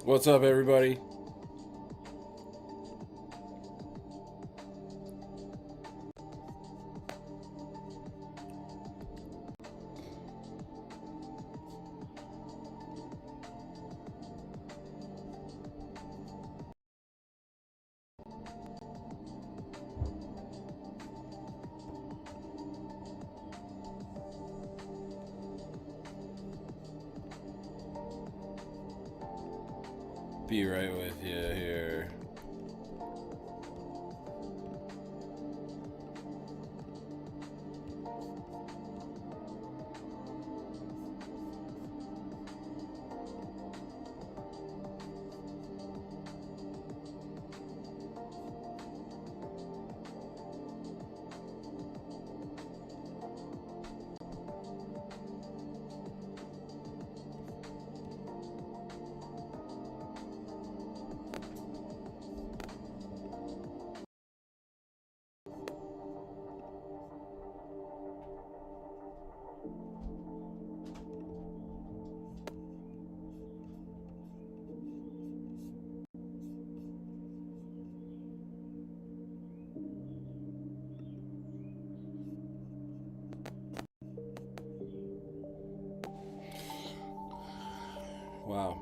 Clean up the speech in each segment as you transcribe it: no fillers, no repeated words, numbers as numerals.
What's up, everybody? Be right with you here. Wow.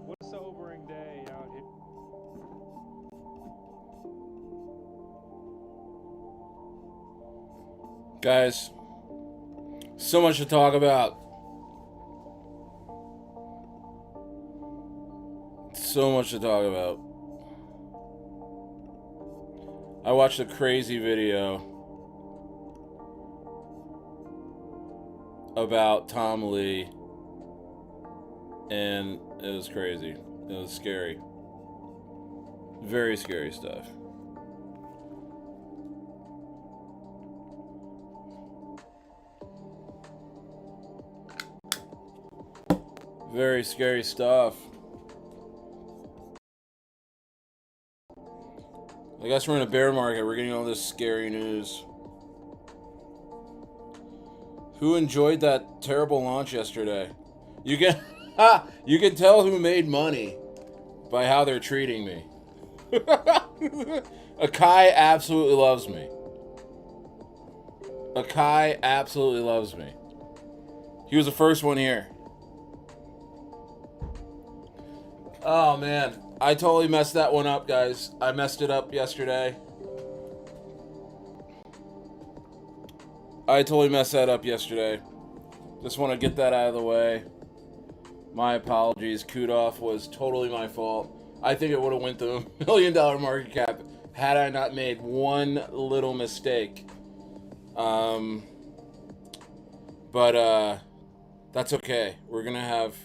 What a sobering day out here. Guys, so much to talk about. So much to talk about. I watched a crazy video about Tom Lee, and it was crazy. It was scary. Very scary stuff. Very scary stuff. I guess we're in a bear market. We're getting all this scary news. Who enjoyed that terrible launch yesterday? You can You can tell who made money by how they're treating me. Akai absolutely loves me. Akai absolutely loves me. He was the first one here. Oh, man. I totally messed that one up, guys. I messed it up yesterday. Just want to get that out of the way. My apologies. Kudoff was totally my fault. I think it would have went to $1 million market cap had I not made one little mistake. But that's okay. We're going to have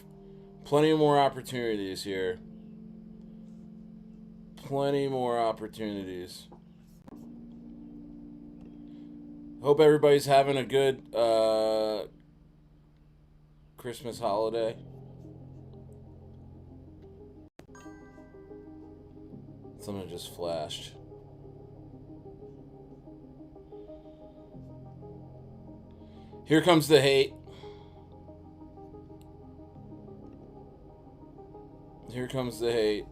plenty more opportunities here. Plenty more opportunities. Hope everybody's having a good Christmas holiday. Something just flashed. Here comes the hate. Here comes the hate.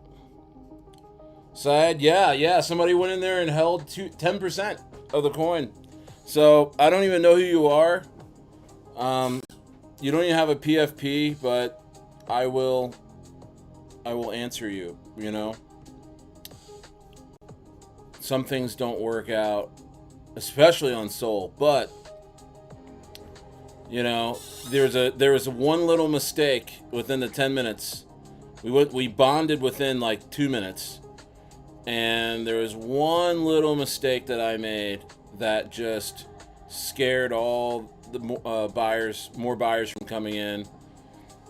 Syed, yeah. Somebody went in there and held 10% of the coin. So I don't even know who you are. You don't even have a PFP, but I will answer you. You know, some things don't work out, especially on Sol. But you know, there was one little mistake within the 10 minutes. We bonded within like 2 minutes, and there was one little mistake that I made that just scared all the more buyers from coming in.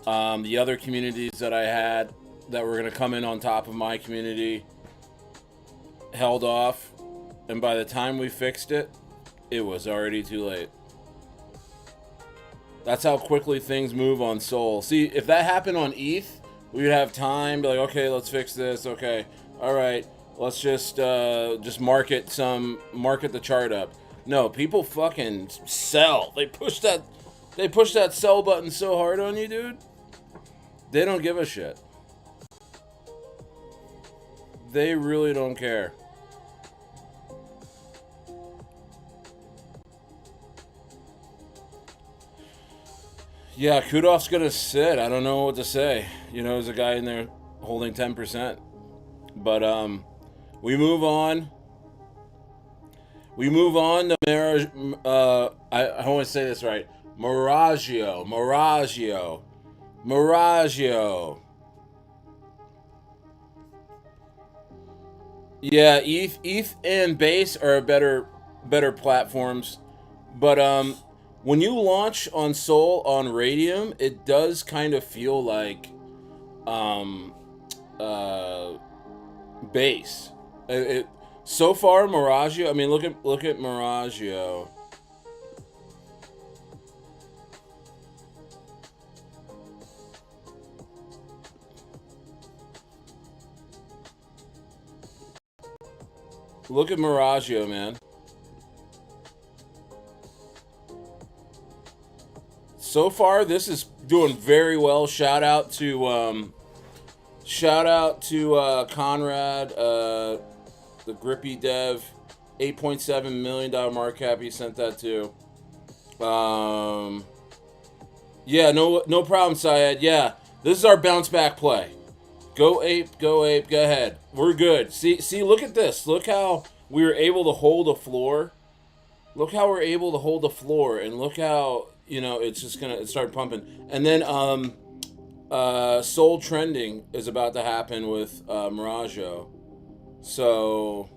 The other communities that I had that were going to come in on top of my community held off, and by the time we fixed it, it was already too late. That's how quickly things move on Sol. See, if that happened on ETH, we would have time to be like, okay, let's fix this. Okay, all right, let's just market the chart up. No, people fucking sell. They push that sell button so hard on you, dude. They don't give a shit. They really don't care. Yeah, Kudoff's gonna sit. I don't know what to say. You know, there's a guy in there holding 10%. But we move on. We move on to Miragio. I want to say this right. Miragio. Yeah, ETH and Base are better platforms, but when you launch on Sol on Radium, it does kind of feel like Base. So far, Miragio. I mean, look at Miragio. Look at Miragio, man. So far, this is doing very well. Shout out to Conrad, the Grippy Dev, $8.7 million market cap. He sent that to. Yeah, no problem, Syed. Yeah, this is our bounce back play. Go ape, go ahead. We're good. See, look at this. Look how we were able to hold a floor. Look how we're able to hold the floor, and look how, you know, it's just gonna start pumping. And then Sol trending is about to happen with Miragio. So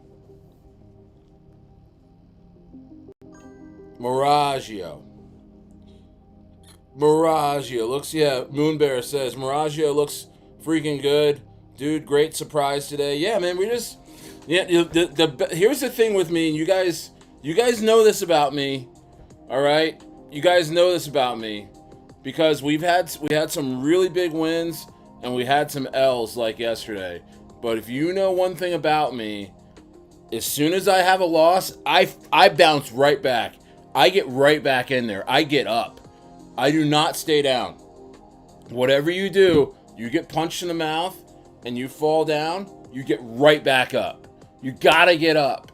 Miragio looks, yeah, Moonbear says Miragio looks freaking good, dude. Great surprise today. Yeah, man, we just, yeah, here's the thing with me, and you guys know this about me, all right? You guys know this about me, because we had some really big wins and we had some L's like yesterday. But if you know one thing about me, as soon as I have a loss, I bounce right back. I get right back in there. I get up. I do not stay down. Whatever you do, you get punched in the mouth and you fall down, you get right back up. You gotta get up.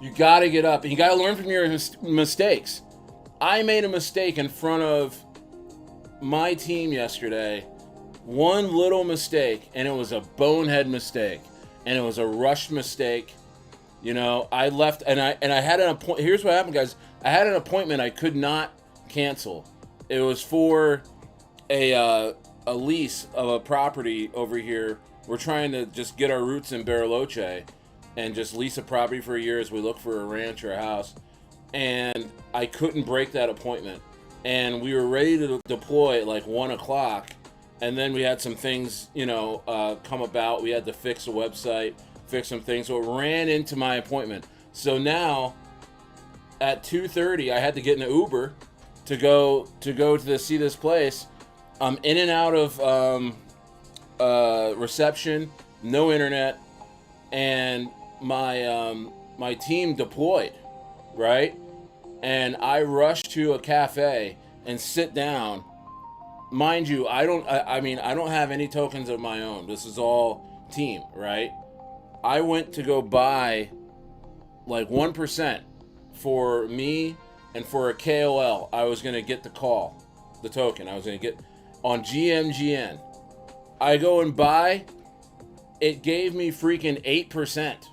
You gotta get up. And you gotta learn from your mistakes. I made a mistake in front of my team yesterday. One little mistake, and it was a bonehead mistake. And it was a rushed mistake. You know, I left, and I had an appointment. Here's what happened, guys. I had an appointment I could not cancel. It was for a lease of a property over here. We're trying to just get our roots in Bariloche and just lease a property for a year as we look for a ranch or a house. And I couldn't break that appointment. And we were ready to deploy at like 1 o'clock. And then we had some things, come about. We had to fix a website, fix some things. So it ran into my appointment. So now at 2:30, I had to get in an Uber to go to see this place. I'm in and out of reception, no internet, and my team deployed, right? And I rushed to a cafe and sit down. Mind you, I don't have any tokens of my own. This is all team, right? I went to go buy like 1% for me and for a KOL. I was gonna get the token. I was gonna get on GMGN. I go and buy. It gave me freaking 8%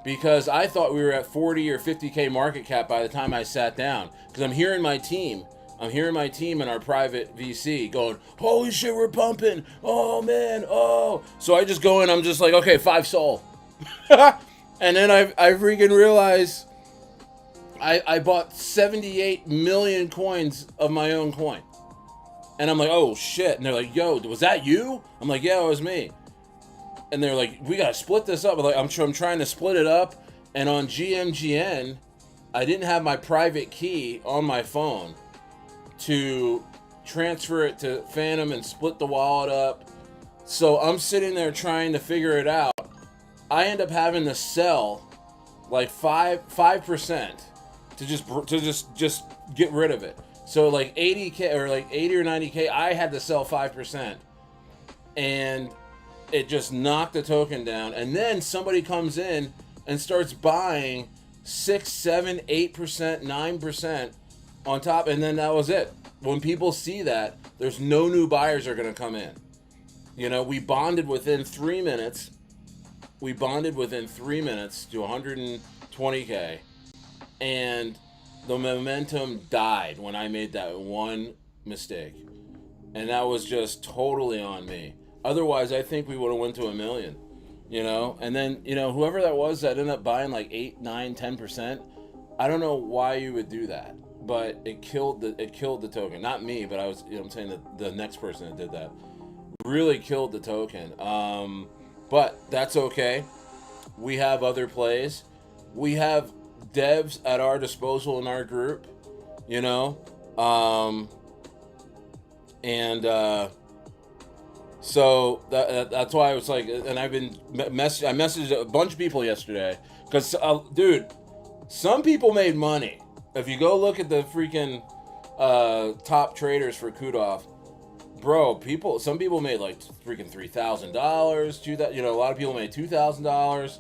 because I thought we were at 40 or 50K market cap by the time I sat down. Because I'm hearing my team in our private VC going, holy shit, we're pumping. Oh, man. Oh. So I just go in. I'm just like, okay, 5 sol. And then I freaking realize I bought 78 million coins of my own coin. And I'm like, oh, shit. And they're like, yo, was that you? I'm like, yeah, it was me. And they're like, we got to split this up. I'm trying to split it up. And on GMGN, I didn't have my private key on my phone to transfer it to Phantom and split the wallet up. So I'm sitting there trying to figure it out. I end up having to sell like 5% to just get rid of it. So like 80K or like 80 or 90K, I had to sell 5%. And it just knocked the token down. And then somebody comes in and starts buying 6, 7, 8%, 9% on top. And then that was it. When people see that, there's no new buyers are going to come in. We bonded within 3 minutes. We bonded within 3 minutes to 120K. And the momentum died when I made that one mistake. And that was just totally on me. Otherwise, I think we would have went to 1 million, And then, whoever that was that ended up buying like 8, 9, 10%, I don't know why you would do that. But it killed the token. Not me, but I was, I'm saying that the next person that did that really killed the token. But that's okay. We have other plays. We have devs at our disposal in our group, so that's why I was like, and I've been I messaged a bunch of people yesterday because, dude, some people made money. If you go look at the freaking top traders for Kudov, bro, some people made like freaking $3,000, $2,000. A lot of people made $2,000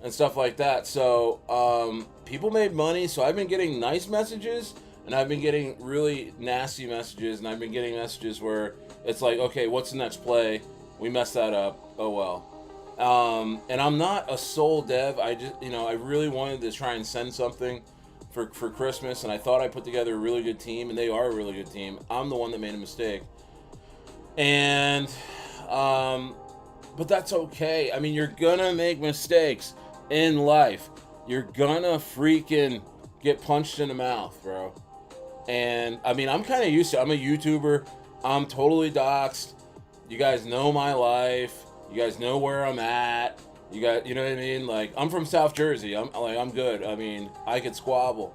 and stuff like that. So people made money. So I've been getting nice messages, and I've been getting really nasty messages, and I've been getting messages where it's like, okay, what's the next play? We messed that up. Oh well. And I'm not a sole dev. I just, I really wanted to try and send something for Christmas, and I thought I put together a really good team, and they are a really good team. I'm the one that made a mistake. And, but that's okay. I mean, you're gonna make mistakes in life. You're gonna freaking get punched in the mouth, bro. And, I mean, I'm kind of used to it. I'm a YouTuber. I'm totally doxxed. You guys know my life. You guys know where I'm at. You know what I mean? Like, I'm from South Jersey. I'm good. I mean, I could squabble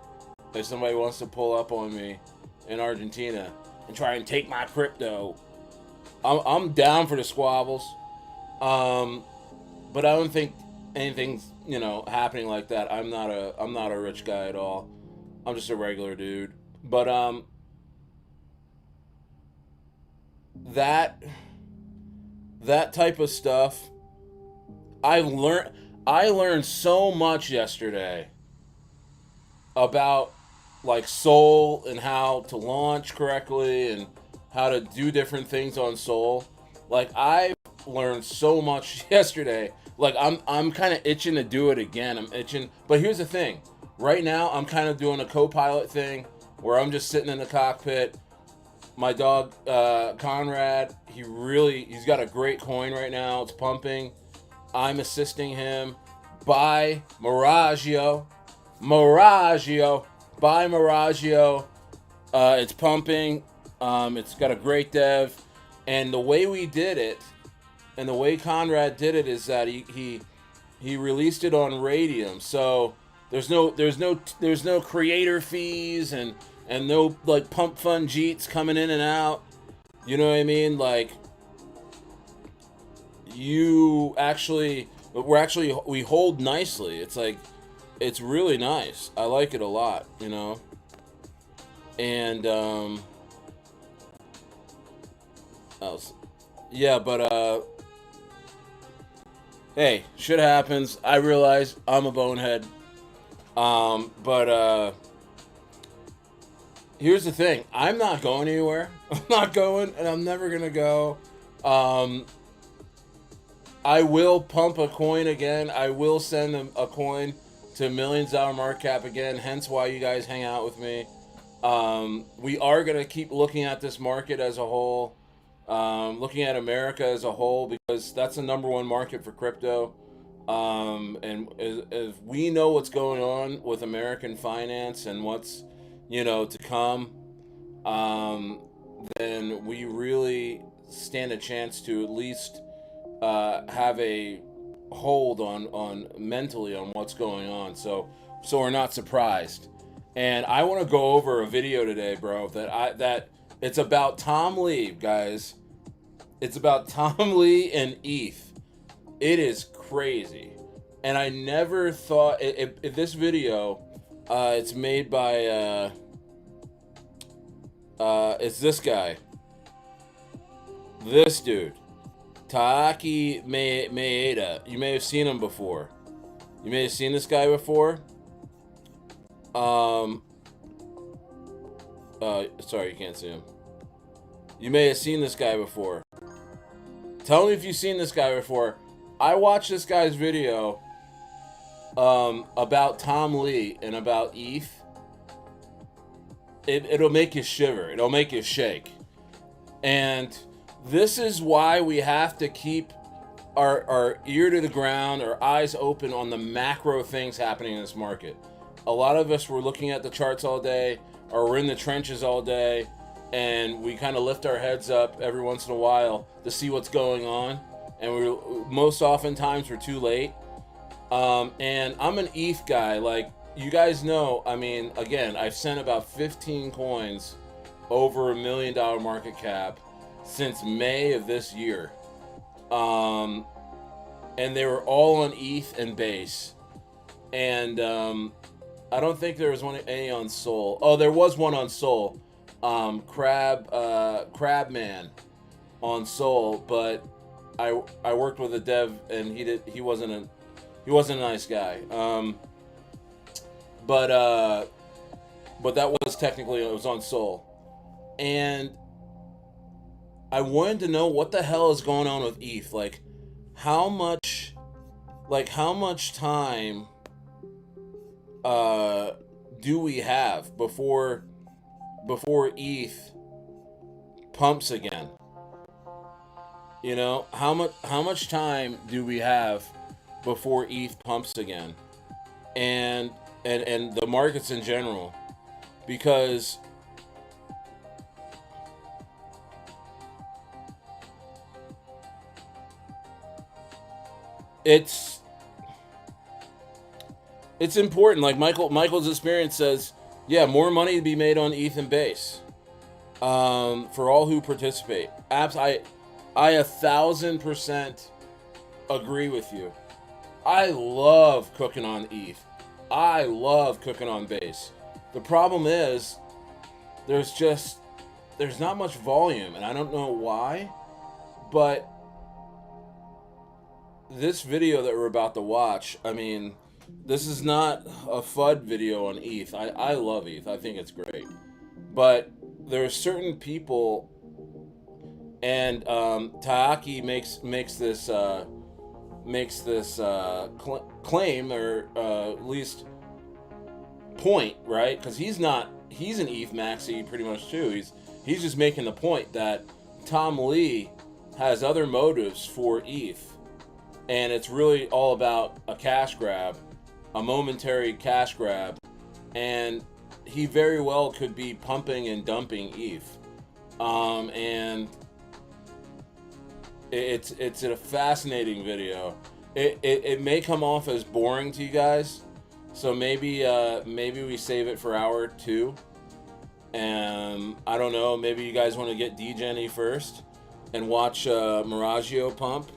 if somebody wants to pull up on me in Argentina and try and take my crypto. I'm down for the squabbles. But I don't think anything's, happening like that. I'm not a rich guy at all. I'm just a regular dude. But that type of stuff, I learned so much yesterday about like Sol and how to launch correctly and how to do different things on Sol. Like I learned so much yesterday. Like I'm kind of itching to do it again. I'm itching. But here's the thing. Right now I'm kind of doing a co-pilot thing where I'm just sitting in the cockpit. My dog Conrad, he's got a great coin right now. It's pumping. I'm assisting him. Buy Miragio. Buy Miragio. It's pumping. It's got a great dev. And the way we did it, and the way Conrad did it, is that he released it on Radium. So there's no creator fees and no like pump fund jeets coming in and out. You know what I mean? Like we hold nicely. It's like, it's really nice. I like it a lot, you know? And, yeah, but, hey, shit happens. I realize I'm a bonehead. But, here's the thing. I'm not going anywhere. I'm not going, and I'm never gonna go. I will pump a coin again. I will send a coin to millions dollar market cap again. Hence why you guys hang out with me. We are going to keep looking at this market as a whole. Looking at America as a whole, because that's the number one market for crypto. And if we know what's going on with American finance and what's, to come, then we really stand a chance to at least have a hold on mentally on what's going on, so we're not surprised. And I want to go over a video today, bro, that it's about Tom Lee, guys. It's about Tom Lee and ETH. It is crazy, and I never thought if this video, it's made by it's this guy, this dude. Taki Maeda. You may have seen him before. You may have seen this guy before. Sorry, you can't see him. You may have seen this guy before. Tell me if you've seen this guy before. I watched this guy's video about Tom Lee and about ETH. It'll make you shiver. It'll make you shake. And this is why we have to keep our ear to the ground, our eyes open on the macro things happening in this market. A lot of us were looking at the charts all day, or we're in the trenches all day, and we kind of lift our heads up every once in a while to see what's going on. And most oftentimes we're too late. And I'm an ETH guy. Like, you guys know, I mean, again, I've sent about 15 coins over $1 million market cap since May of this year, and they were all on ETH and base, and I don't think there was any on Sol. Oh, there was one on Sol, Crabman on Sol, but I worked with a dev and he wasn't a nice guy. But that was technically, it was on Sol, and I wanted to know what the hell is going on with ETH. Like, how much time do we have before ETH pumps again? How much time do we have before ETH pumps again? And the markets in general, because it's important. Like Michael's experience says, yeah, more money to be made on ETH and base, for all who participate. I 1,000% agree with you. I love cooking on ETH. I love cooking on base. The problem is, there's just there's not much volume, and I don't know why, but this video that we're about to watch, I mean, this is not a FUD video on ETH. I love ETH. I think it's great. But there are certain people, and Taaki makes this claim, or at least point, right? Because he's an ETH maxi pretty much too. He's just making the point that Tom Lee has other motives for ETH, and it's really all about a cash grab, a momentary cash grab, and he very well could be pumping and dumping ETH. And it's a fascinating video. It may come off as boring to you guys, so maybe we save it for hour 2. And I don't know, maybe you guys want to get D-Jenny first and watch Miragio pump.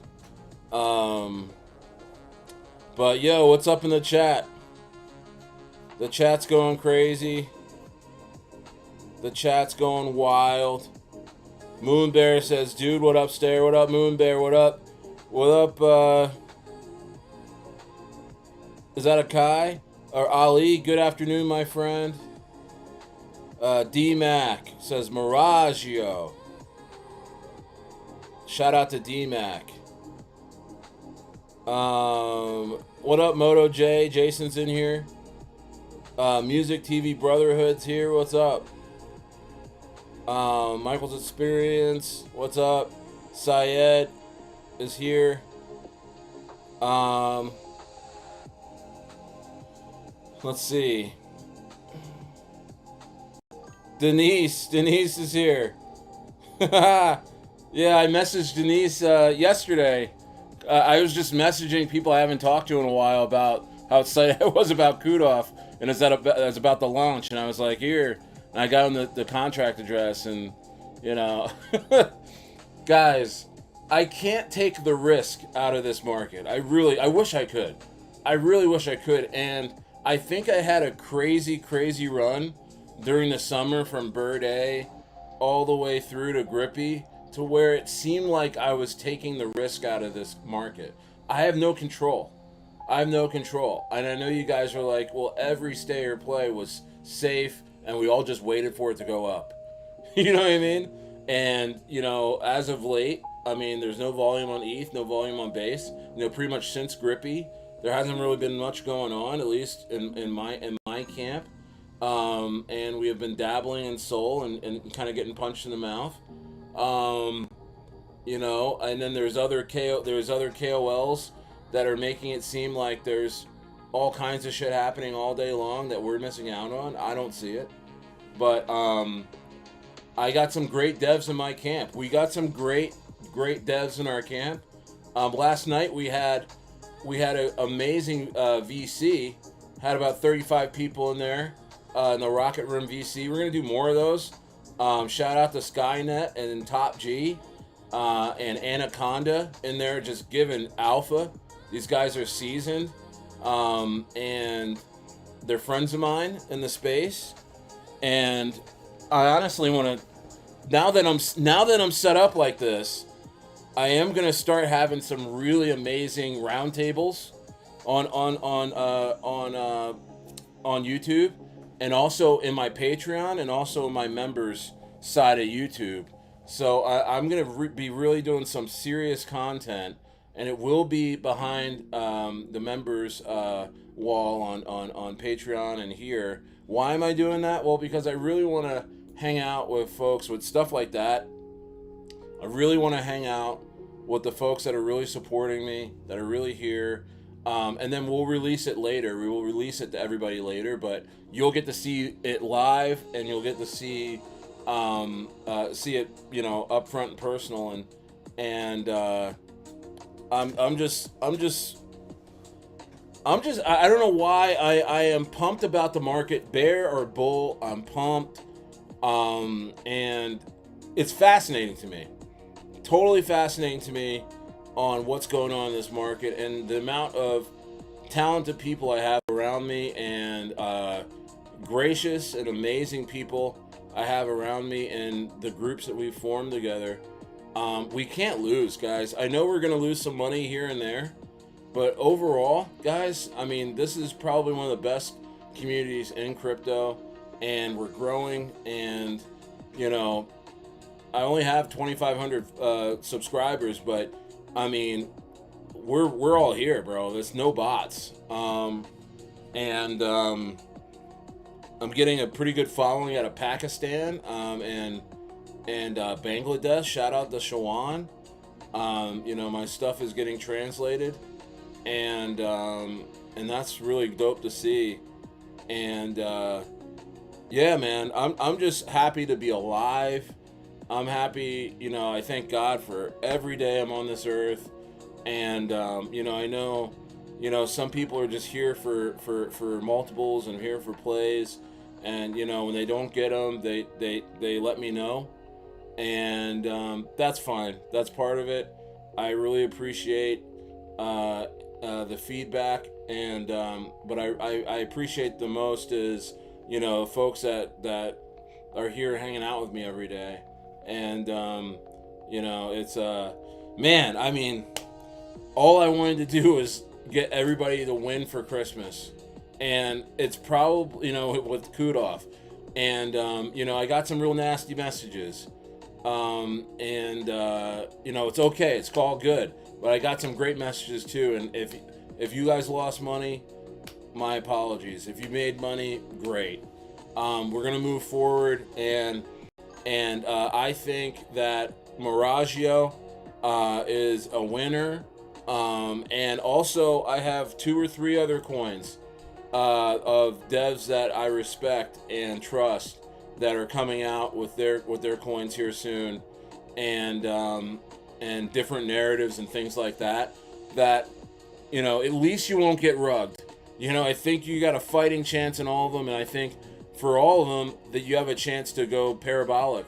But yo, what's up in the chat? The chat's going crazy. The chat's going wild. Moon Bear says, dude, what up, Stair? What up, Moon Bear? What up? What up, is that a Kai? Or Ali? Good afternoon, my friend. D-Mac says, Miragio. Shout out to D-Mac. What up, Moto J? Jason's in here. Music TV Brotherhood's here. What's up? Michael's Experience. What's up? Syed is here. Let's see. Denise is here. Yeah, I messaged Denise yesterday. I was just messaging people I haven't talked to in a while about how excited I was about Kudoff, and it's about the launch, and I was like, here, and I got him the contract address, and you know, guys, I can't take the risk out of this market. I wish I could. I really wish I could, and I think I had a crazy run during the summer from Bird A all the way through to Grippy, to where it seemed like I was taking the risk out of this market. I have no control. And I know you guys are like, well, every stay or play was safe and we all just waited for it to go up. You know what I mean? And, you know, as of late, I mean, there's no volume on ETH, no volume on base. You know, pretty much since Grippy, there hasn't really been much going on, at least in my camp. And we have been dabbling in Sol and kind of getting punched in the mouth. You know, and then there's other KOLs that are making it seem like there's all kinds of shit happening all day long that we're missing out on. I don't see it. But I got some great devs in my camp. We got some great devs in our camp. Last night we had an amazing VC. Had about 35 people in there in the Rocket Room VC. We're gonna do more of those. Shout out to Skynet and Top G and Anaconda in there, just giving alpha. These guys are seasoned, and they're friends of mine in the space. And I honestly want to, now that I'm set up like this, I am gonna start having some really amazing roundtables on YouTube, and also in my Patreon, and also in my members side of YouTube. So I'm gonna be really doing some serious content, and it will be behind the members wall on Patreon and here. Why am I doing that? Well, because I really want to hang out with folks with stuff like that. I really want to hang out with the folks that are really supporting me, that are really here. And then we'll release it later. We will release it to everybody later, but you'll get to see it live, and you'll get to see it, you know, up front and personal. And I'm just I don't know why I am pumped about the market, bear or bull. I'm pumped, and it's fascinating to me, totally fascinating to me, on what's going on in this market, and the amount of talented people I have around me, and gracious and amazing people I have around me and the groups that we've formed together, we can't lose, guys. I know we're going to lose some money here and there, but overall, guys, I mean, this is probably one of the best communities in crypto, and we're growing. And, you know, I only have 2,500 subscribers, but I mean, we're all here, bro. There's no bots. And I'm getting a pretty good following out of Pakistan and Bangladesh. Shout out to Shawan. You know, my stuff is getting translated, and that's really dope to see. And yeah, man, I'm just happy to be alive. I'm happy, you know. I thank God for every day I'm on this earth, and you know, I know, you know, some people are just here for multiples and here for plays, and you know, when they don't get them, they let me know, and that's fine. That's part of it. I really appreciate the feedback, and but I appreciate the most is, you know, folks that are here hanging out with me every day, and you know, it's man, I mean, all I wanted to do was get everybody to win for Christmas, and it's probably, you know, with Kudoff, and you know, I got some real nasty messages, and you know, it's okay, it's all good, but I got some great messages too. And if you guys lost money, my apologies. If you made money, great. We're gonna move forward, and I think that Miragio is a winner. And also, I have 2 or 3 other coins of devs that I respect and trust that are coming out with their coins here soon, and different narratives and things like that. That, you know, at least you won't get rugged. You know, I think you got a fighting chance in all of them, and I think for all of them that you have a chance to go parabolic,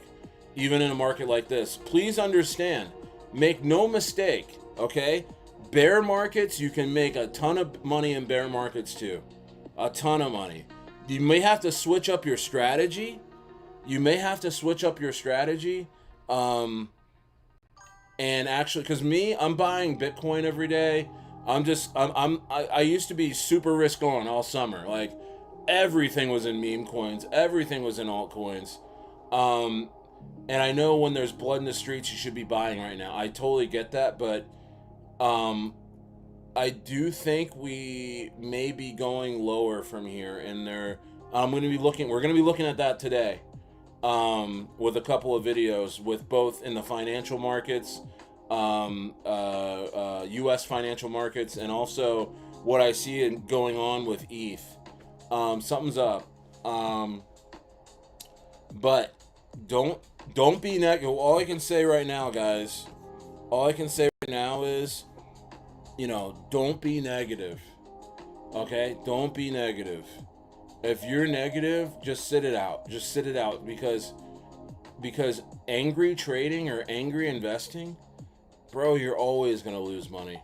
even in a market like this. Please understand, make no mistake, okay? Bear markets, you can make a ton of money in bear markets too. A ton of money. You may have to switch up your strategy. And actually, because me, I'm buying Bitcoin every day. I used to be super risk on all summer. Like, everything was in meme coins, everything was in altcoins. And I know when there's blood in the streets, you should be buying right now. I totally get that, but I do think we may be going lower from here, and we're going to be looking at that today, with a couple of videos, with both in the financial markets, U.S. financial markets, and also what I see going on with ETH. Something's up. But don't be negative. All I can say right now, guys, is, you know, don't be negative. Okay? Don't be negative. If you're negative, just sit it out. Because angry trading or angry investing, bro, you're always going to lose money.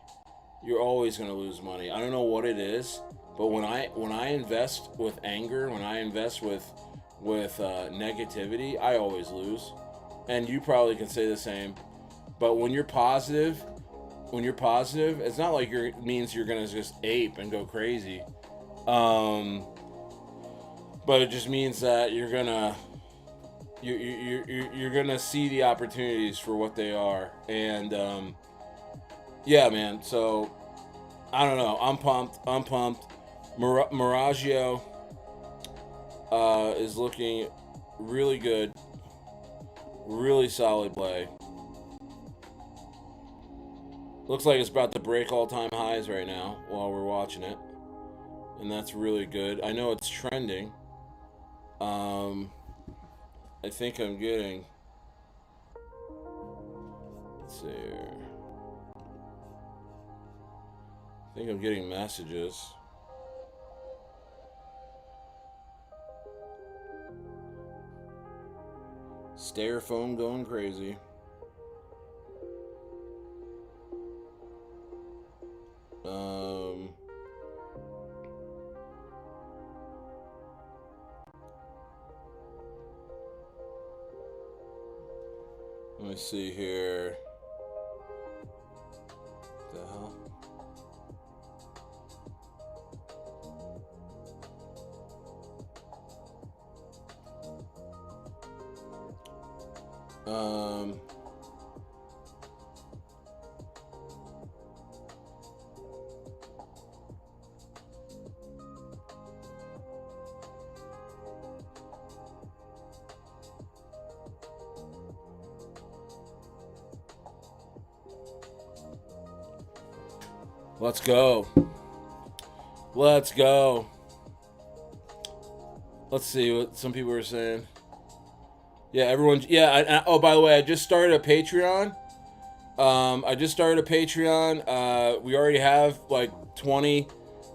I don't know what it is, but when I invest with anger, when I invest with negativity, I always lose. And you probably can say the same. But when you're positive, it's not like it means you're gonna just ape and go crazy. But it just means that you're gonna see the opportunities for what they are. And yeah, man. So I don't know. I'm pumped. Miragio is looking really good. Really solid play. Looks like it's about to break all-time highs right now while we're watching it. And that's really good. I know it's trending. I think I'm getting... Let's see here. I think I'm getting messages. Stare phone going crazy. me see here. The hell? Let's go. Let's go. Let's see what some people are saying. Yeah, everyone. Yeah. Oh, by the way, I just started a Patreon. We already have like 20,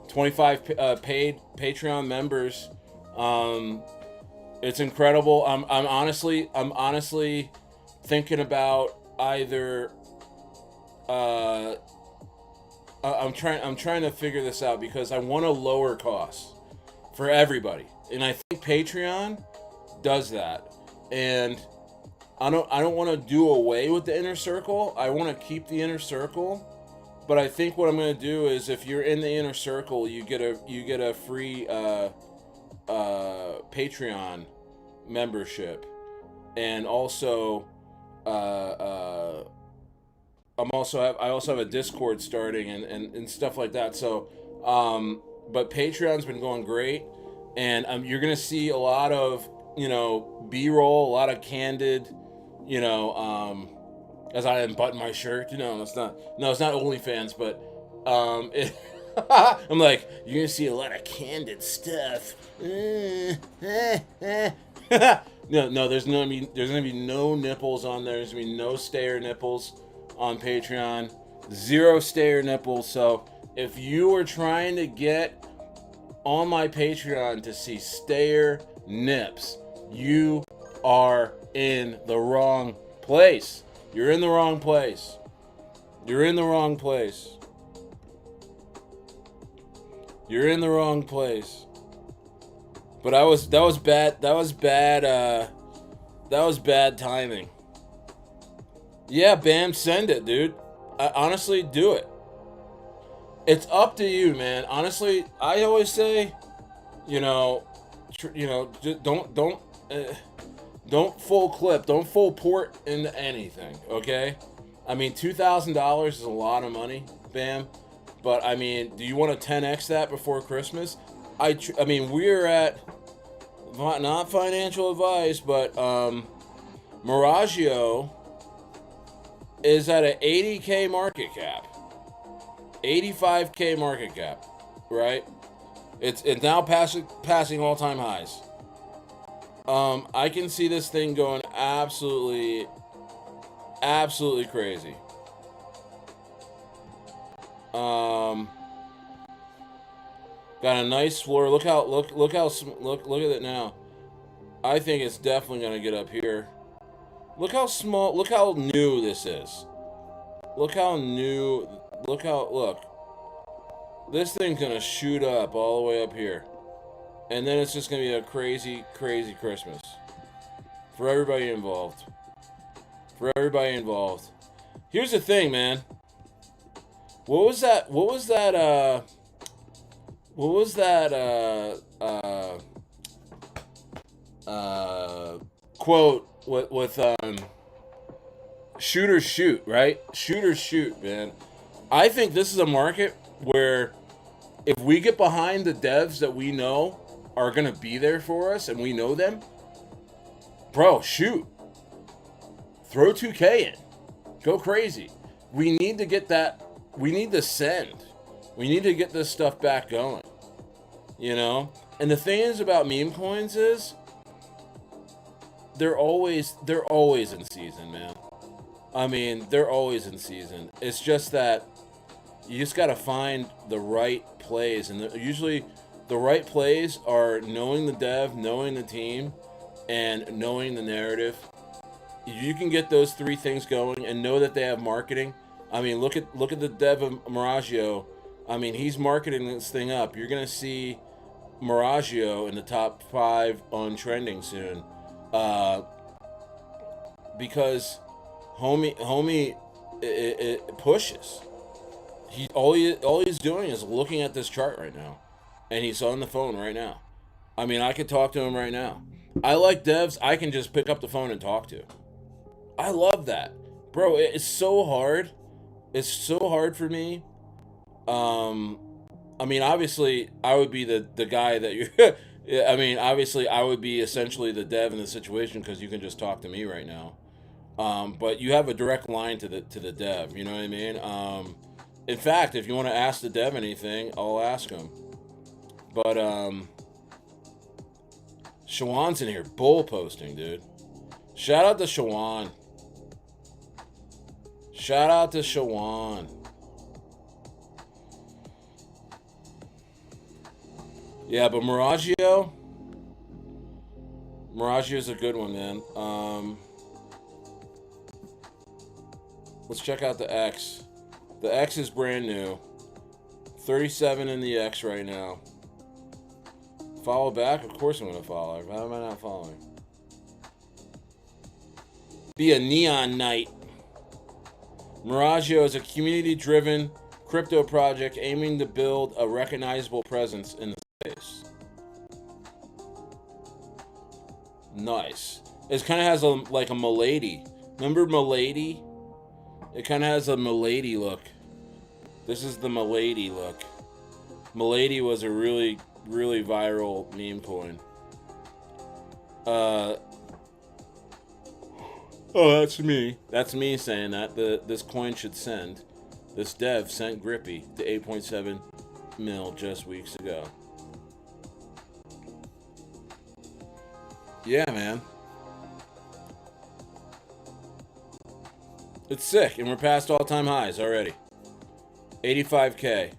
25 paid Patreon members. It's incredible. I'm honestly thinking about either. I'm trying to figure this out because I want to lower costs for everybody, and I think Patreon does that. And I don't want to do away with the inner circle. I want to keep the inner circle, but I think what I'm going to do is if you're in the inner circle, you get a free Patreon membership, and also I also have a Discord starting and stuff like that. So, but Patreon's been going great, and you're gonna see a lot of B-roll, a lot of candid, as I unbutton my shirt. It's not OnlyFans, but I'm like, you're gonna see a lot of candid stuff. No, there's gonna be no nipples on there. There's gonna be no stayer nipples on Patreon. 0 stayer nipples. So if you are trying to get on my Patreon to see stayer nips, you are in the wrong place. You're in the wrong place. You're in the wrong place. You're in the wrong place. But that was bad. That was bad timing. Yeah, Bam, send it, dude. Honestly, do it. It's up to you, man. Honestly, I always say, just don't full clip, don't full port into anything, okay? I mean, $2,000 is a lot of money, Bam. But I mean, do you want to 10x that before Christmas? I mean, we're at not financial advice, but Miragio is at an 80K market cap, 85K market cap, right? It's now passing all-time highs. I can see this thing going absolutely crazy. Got a nice floor. Look at it now. I think it's definitely gonna get up here. Look how small. Look how new this is. Look. This thing's gonna shoot up all the way up here, and then it's just gonna be a crazy Christmas for everybody involved. Here's the thing, man. What was that quote with shooters shoot, right? Shooters shoot, man. I think this is a market where if we get behind the devs that we know are gonna be there for us and we know them, bro, shoot. Throw 2K in. Go crazy. We need to get that. We need to send. We need to get this stuff back going. And the thing is about meme coins is they're always in season, man. I mean, they're always in season. It's just that you just got to find the right plays, and usually the right plays are knowing the dev, knowing the team, and knowing the narrative. You can get those 3 things going and know that they have marketing. I mean, look at the dev of Miragio. I mean, he's marketing this thing up. You're gonna see Miragio in the top 5 on trending soon, because Homie, it pushes. All he's doing is looking at this chart right now, and he's on the phone right now. I mean, I could talk to him right now. I like devs I can just pick up the phone and talk to. I love that, bro. It's so hard. It's so hard for me. I mean, obviously, I would be the guy that you. I mean, obviously, I would be essentially the dev in the situation because you can just talk to me right now. But you have a direct line to the dev. You know what I mean? In fact, if you want to ask the dev anything, I'll ask him. But Shawan's in here bull posting, dude. Shout out to Shawan. Shout out to Shawan. Yeah, but Miragio is a good one, man. Let's check out the X. The X is brand new. 37 in the X right now. Follow back? Of course I'm going to follow. How am I not following? Be a neon knight. Miragio is a community-driven crypto project aiming to build a recognizable presence in the space. Nice. It kind of has like a Milady. Remember Milady? It kind of has a Milady look. This is the Milady look. Milady was a really viral meme coin. Oh, that's me. That's me saying that. This coin should send. This dev sent Grippy to 8.7 mil just weeks ago. Yeah, man. It's sick, and we're past all-time highs already. 85K.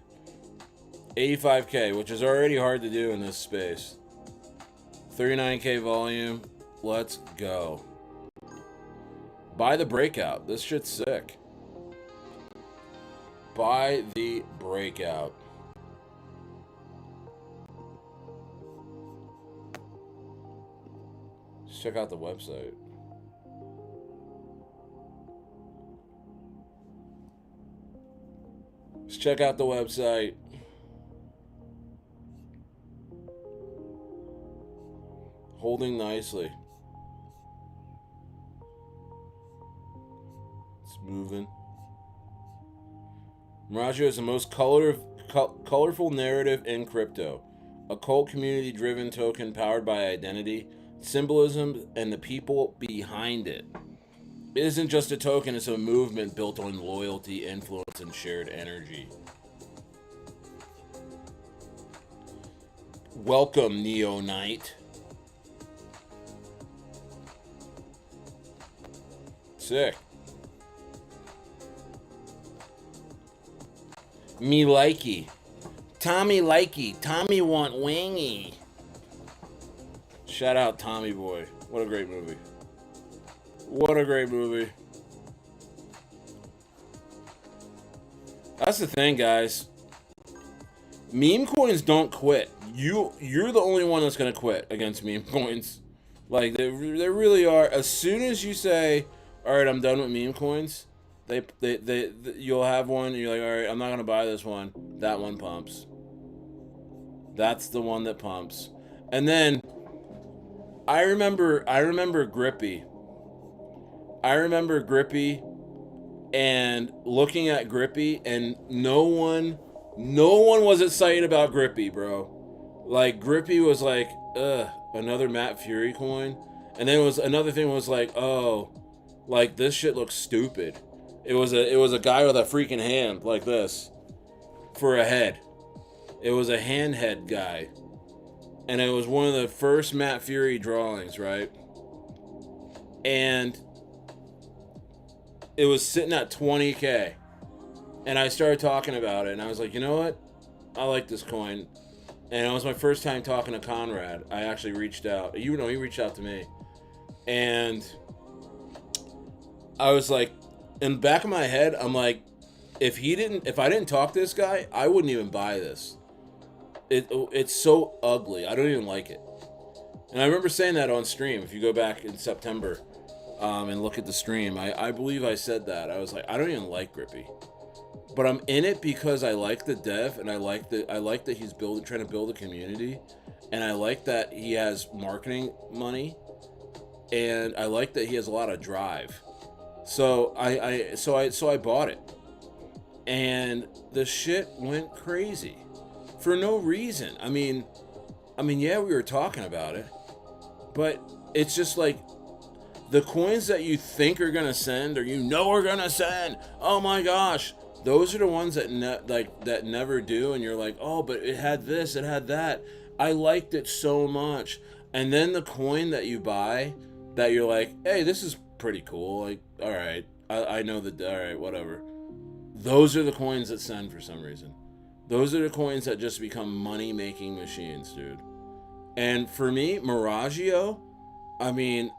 85K, which is already hard to do in this space. 39K volume. Let's go. Buy the breakout. This shit's sick. Buy the breakout. Just check out the website. Just check out the website. Holding nicely. It's moving. Miragio is the most colorful narrative in crypto. A cult community-driven token powered by identity, symbolism, and the people behind it. It isn't just a token, it's a movement built on loyalty, influence, and shared energy. Welcome, Neo Knight. Sick. Me likey. Tommy likey. Tommy want wingy. Shout out Tommy Boy. What a great movie. What a great movie. That's the thing, guys. Meme coins don't quit. You're the only one that's gonna quit against meme coins. Like they really are. As soon as you say, "All right, I'm done with meme coins," you'll have one. And you're like, "All right, I'm not gonna buy this one." That one pumps. That's the one that pumps. And then I remember Grippy. I remember Grippy and looking at Grippy, and no one was excited about Grippy, bro. Like Grippy was like, ugh, another Matt Fury coin. And then another thing was like, oh, like this shit looks stupid. It was a guy with a freaking hand like this for a head. It was a head guy. And it was one of the first Matt Fury drawings, right? And it was sitting at 20K. And I started talking about it, and I was like, you know what? I like this coin. And it was my first time talking to Conrad. I actually reached out. He reached out to me. And I was like, in the back of my head, I'm like, if I didn't talk to this guy, I wouldn't even buy this. It's so ugly. I don't even like it. And I remember saying that on stream. If you go back in September, and look at the stream. I believe I said that. I was like, I don't even like Grippy, but I'm in it because I like the dev, and I like that he's trying to build a community, and I like that he has marketing money, and I like that he has a lot of drive. So I bought it, and the shit went crazy for no reason. I mean, yeah, we were talking about it, but it's just like the coins that you think are gonna send, or are gonna send. Oh my gosh, those are the ones that that never do, and you're like, oh, but it had this, it had that. I liked it so much, and then the coin that you buy, that you're like, hey, this is pretty cool. Like, all right, I know that. All right, whatever. Those are the coins that send for some reason. Those are the coins that just become money-making machines, dude. And for me, Miragio, I mean,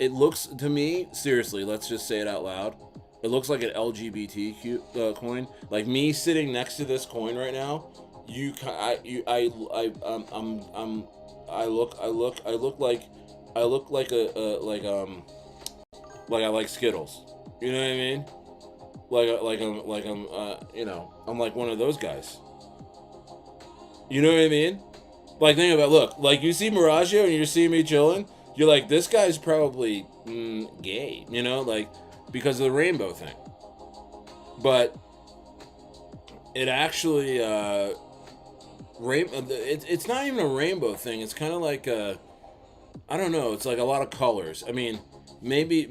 it looks to me, seriously, let's just say it out loud. It looks like an LGBTQ coin. Like me sitting next to this coin right now, I look like I like Skittles. You know what I mean? I'm like one of those guys. You know what I mean? Like, think about, look, like you see Miragio and you see me chilling, you're like, this guy's probably gay, like, because of the rainbow thing. But it actually, it's not even a rainbow thing. It's kind of like I don't know. It's like a lot of colors. I mean, maybe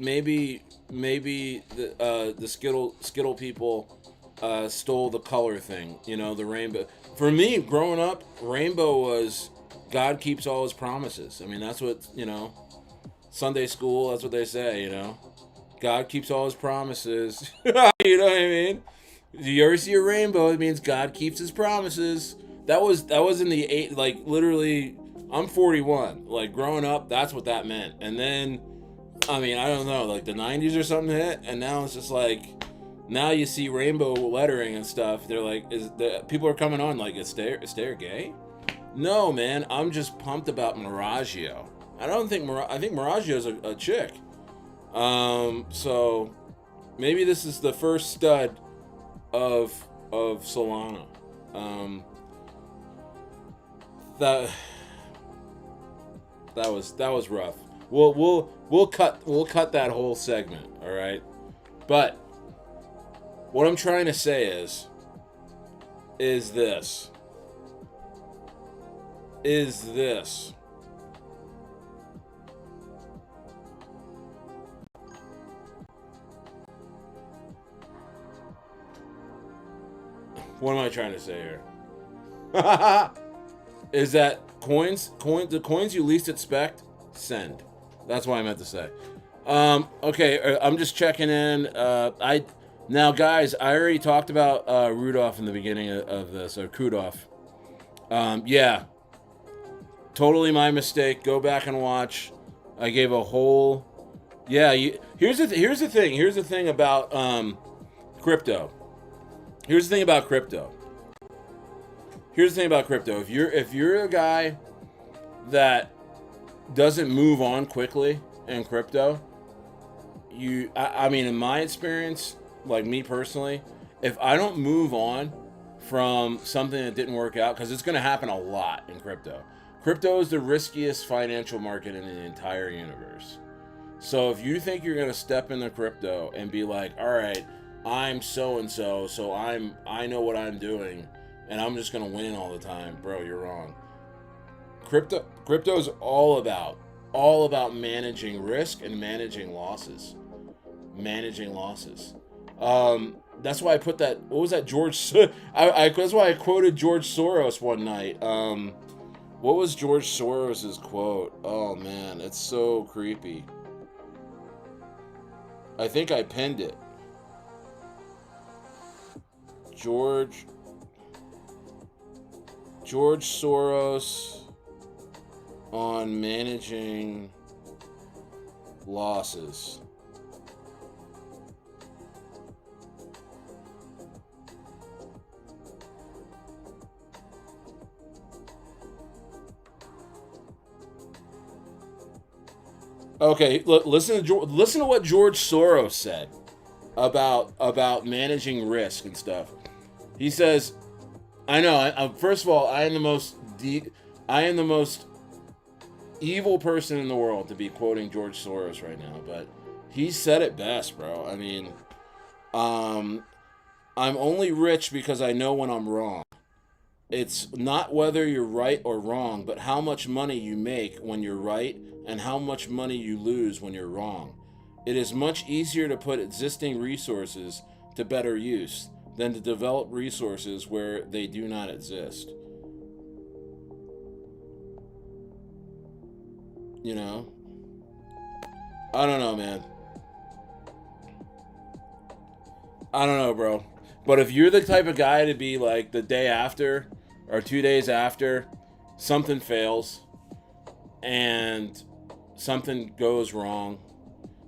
the Skittle people stole the color thing. The rainbow. For me, growing up, rainbow was God keeps all his promises. I mean, that's what, Sunday school, that's what they say, God keeps all his promises. You know what I mean? Do you ever see a rainbow? It means God keeps his promises. That was in the like literally, I'm 41. Like growing up, that's what that meant. And then, I mean, I don't know, like the 90s or something hit, and now it's just like, now you see rainbow lettering and stuff. They're like, people are coming on like, is there gay? No, man, I'm just pumped about Miragio. I think Miragio's a chick. So maybe this is the first stud of Solana. That was rough. We'll cut that whole segment, all right? But what I'm trying to say is this. What am I trying to say here? Is that the coins you least expect, send. That's what I meant to say. Okay, I'm just checking in. Now, guys, I already talked about Rudolph in the beginning of this, or Kudolph. Yeah, totally my mistake. Go back and watch. I gave a whole. Yeah, here's the thing. Here's the thing about crypto. Here's the thing about crypto. If you're a guy that doesn't move on quickly in crypto, I mean, in my experience, like me personally, if I don't move on from something that didn't work out, because it's going to happen a lot in crypto. Crypto is the riskiest financial market in the entire universe. So if you think you're going to step into crypto and be like, all right, I'm so-and-so, so I know what I'm doing, and I'm just going to win all the time, bro, you're wrong. Crypto is all about managing risk and managing losses. That's why I put that. What was that, George? That's why I quoted George Soros one night. What was George Soros's quote? Oh man, it's so creepy. I think I pinned it. George Soros on managing losses. Okay, look, listen to what George Soros said about managing risk and stuff. He says, "I know. First of all, I am the most evil person in the world to be quoting George Soros right now, but he said it best, bro. I mean, um, I'm only rich because I know when I'm wrong. It's not whether you're right or wrong, but how much money you make when you're right and how much money you lose when you're wrong. It is much easier to put existing resources to better use than to develop resources where they do not exist." You know? I don't know, man. I don't know, bro. But if you're the type of guy to be like the day after or 2 days after something fails and something goes wrong,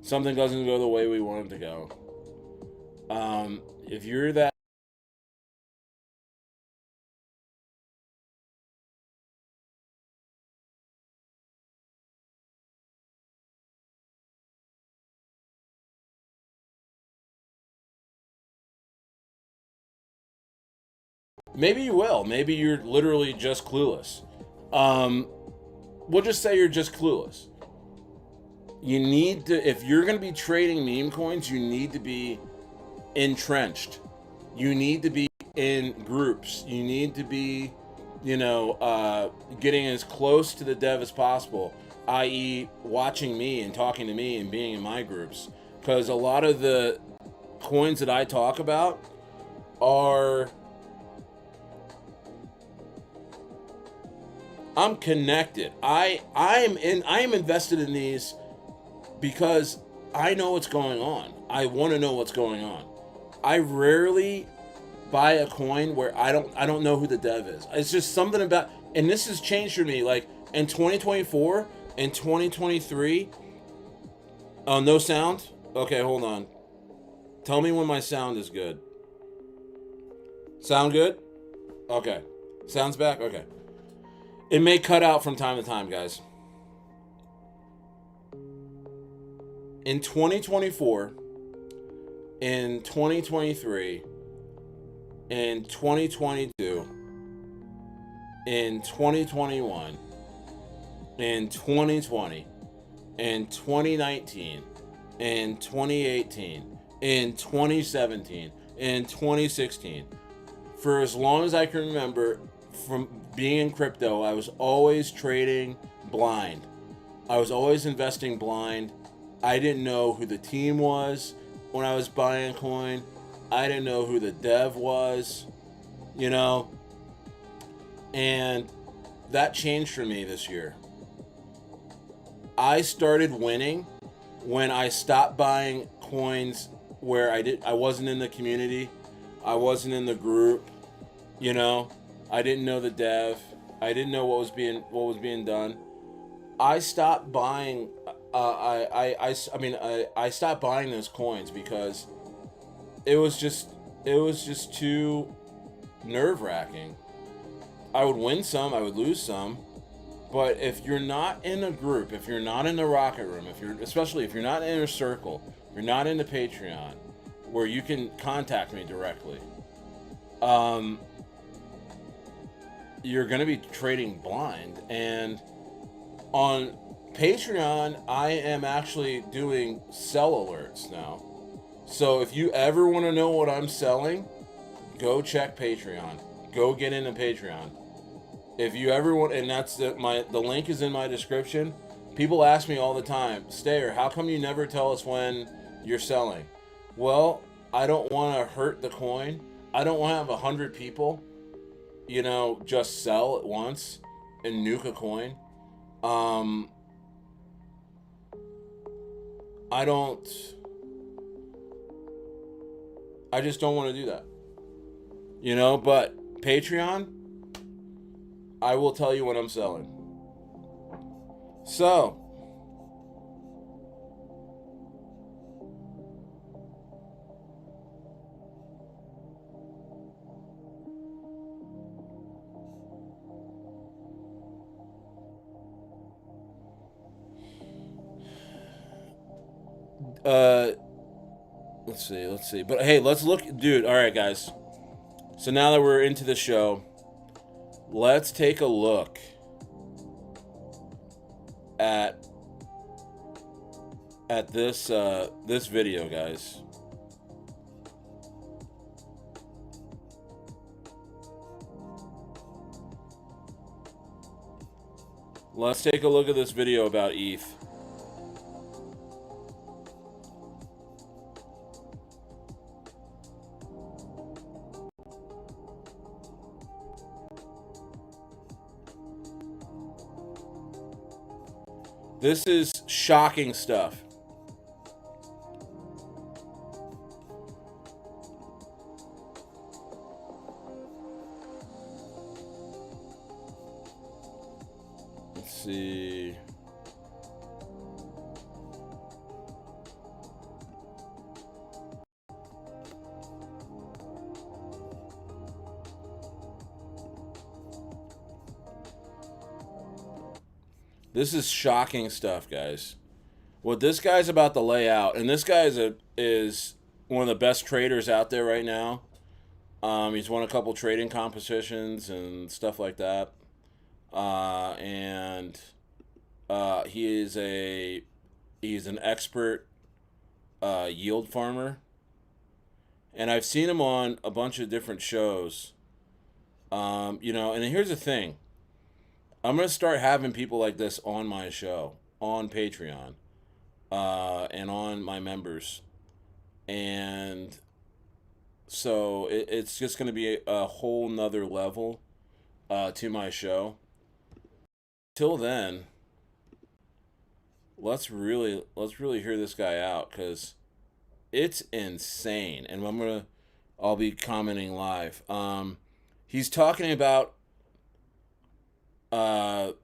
something doesn't go the way we want it to go. If you're that, maybe you will. Maybe you're literally just clueless. Um, we'll just say you're just clueless. You need to, if you're going to be trading meme coins, you need to be entrenched. You need to be in groups. You need to be, getting as close to the dev as possible, i.e., watching me and talking to me and being in my groups. Because a lot of the coins that I talk about are, I'm connected. I am invested in these because I know what's going on. I want to know what's going on. I rarely buy a coin where I don't know who the dev is. It's just something about, and this has changed for me. Like in 2024 and 2023. Oh, no sound. Okay, hold on. Tell me when my sound is good. Sound good? Okay. Sounds back. Okay. It may cut out from time to time, guys. In 2024, in 2023, in 2022, in 2021, in 2020, in 2019, in 2018, in 2017, in 2016. For as long as I can remember from being in crypto, I was always trading blind. I was always investing blind. I didn't know who the team was when I was buying a coin. I didn't know who the dev was, you know, and that changed for me this year. I started winning when I stopped buying coins where I wasn't in the community, I wasn't in the group, you know. I didn't know the dev. I didn't know what was being done. I stopped buying. I stopped buying those coins because it was just it was just too nerve wracking. I would win some, I would lose some, but if you're not in a group, if you're not in the rocket room, especially if you're not in a circle, if you're not in the Patreon, where you can contact me directly, um, you're gonna be trading blind. And on Patreon, I am actually doing sell alerts now. So if you ever want to know what I'm selling, go check Patreon. Go get into Patreon. If you ever want, and the link is in my description. People ask me all the time, Stayer, how come you never tell us when you're selling? Well, I don't want to hurt the coin. I don't want to have 100 people, just sell at once and nuke a coin. Um, I don't. I just don't want to do that. But Patreon, I will tell you when I'm selling. So, uh, let's see. But hey, let's look, dude. All right, guys. So now that we're into the show, let's take a look at this this video, guys. Let's take a look at this video about ETH. This is shocking stuff. Let's see. This is shocking stuff, guys. What this guy's about to lay out, and this guy is one of the best traders out there right now. He's won a couple trading competitions and stuff like that. He's an expert yield farmer, and I've seen him on a bunch of different shows. And here's the thing. I'm going to start having people like this on my show, on Patreon, and on my members. And so it's just going to be a whole nother level to my show. Till then, let's really hear this guy out, because it's insane. And I'll be commenting live. He's talking about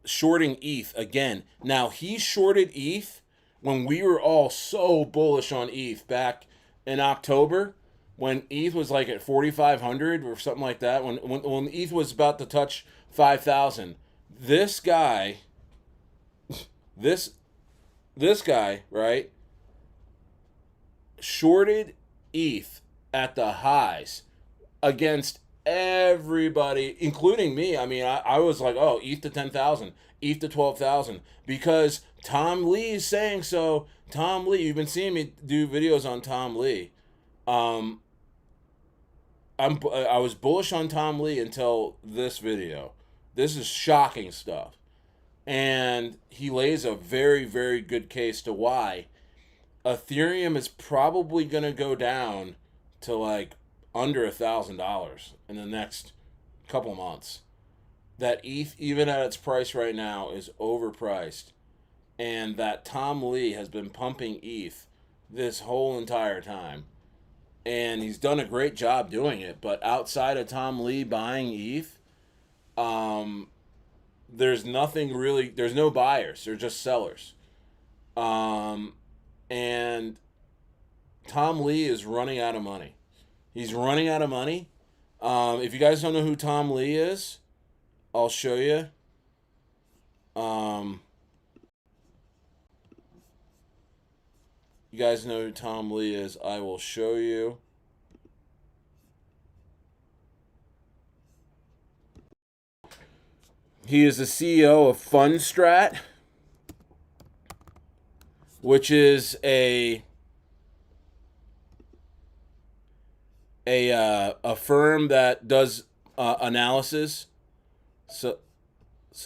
shorting ETH again. Now, he shorted ETH when we were all so bullish on ETH back in October, when ETH was like at 4,500 or something like that, when ETH was about to touch 5,000. This guy, this guy, right, shorted ETH at the highs against everybody, including me. I mean, I was like, oh, ETH to 10,000, ETH to 12,000, because Tom Lee is saying so. Tom Lee, you've been seeing me do videos on Tom Lee. I was bullish on Tom Lee until this video. This is shocking stuff. And he lays a very, very good case to why Ethereum is probably going to go down to like under $1,000 in the next couple months. That ETH, even at its price right now, is overpriced. And that Tom Lee has been pumping ETH this whole entire time. And he's done a great job doing it. But outside of Tom Lee buying ETH, there's nothing really, there's no buyers. They're just sellers. And Tom Lee is running out of money. He's running out of money. If you guys don't know who Tom Lee is, I'll show you. You guys know who Tom Lee is. I will show you. He is the CEO of Fundstrat, which is a firm that does analysis. So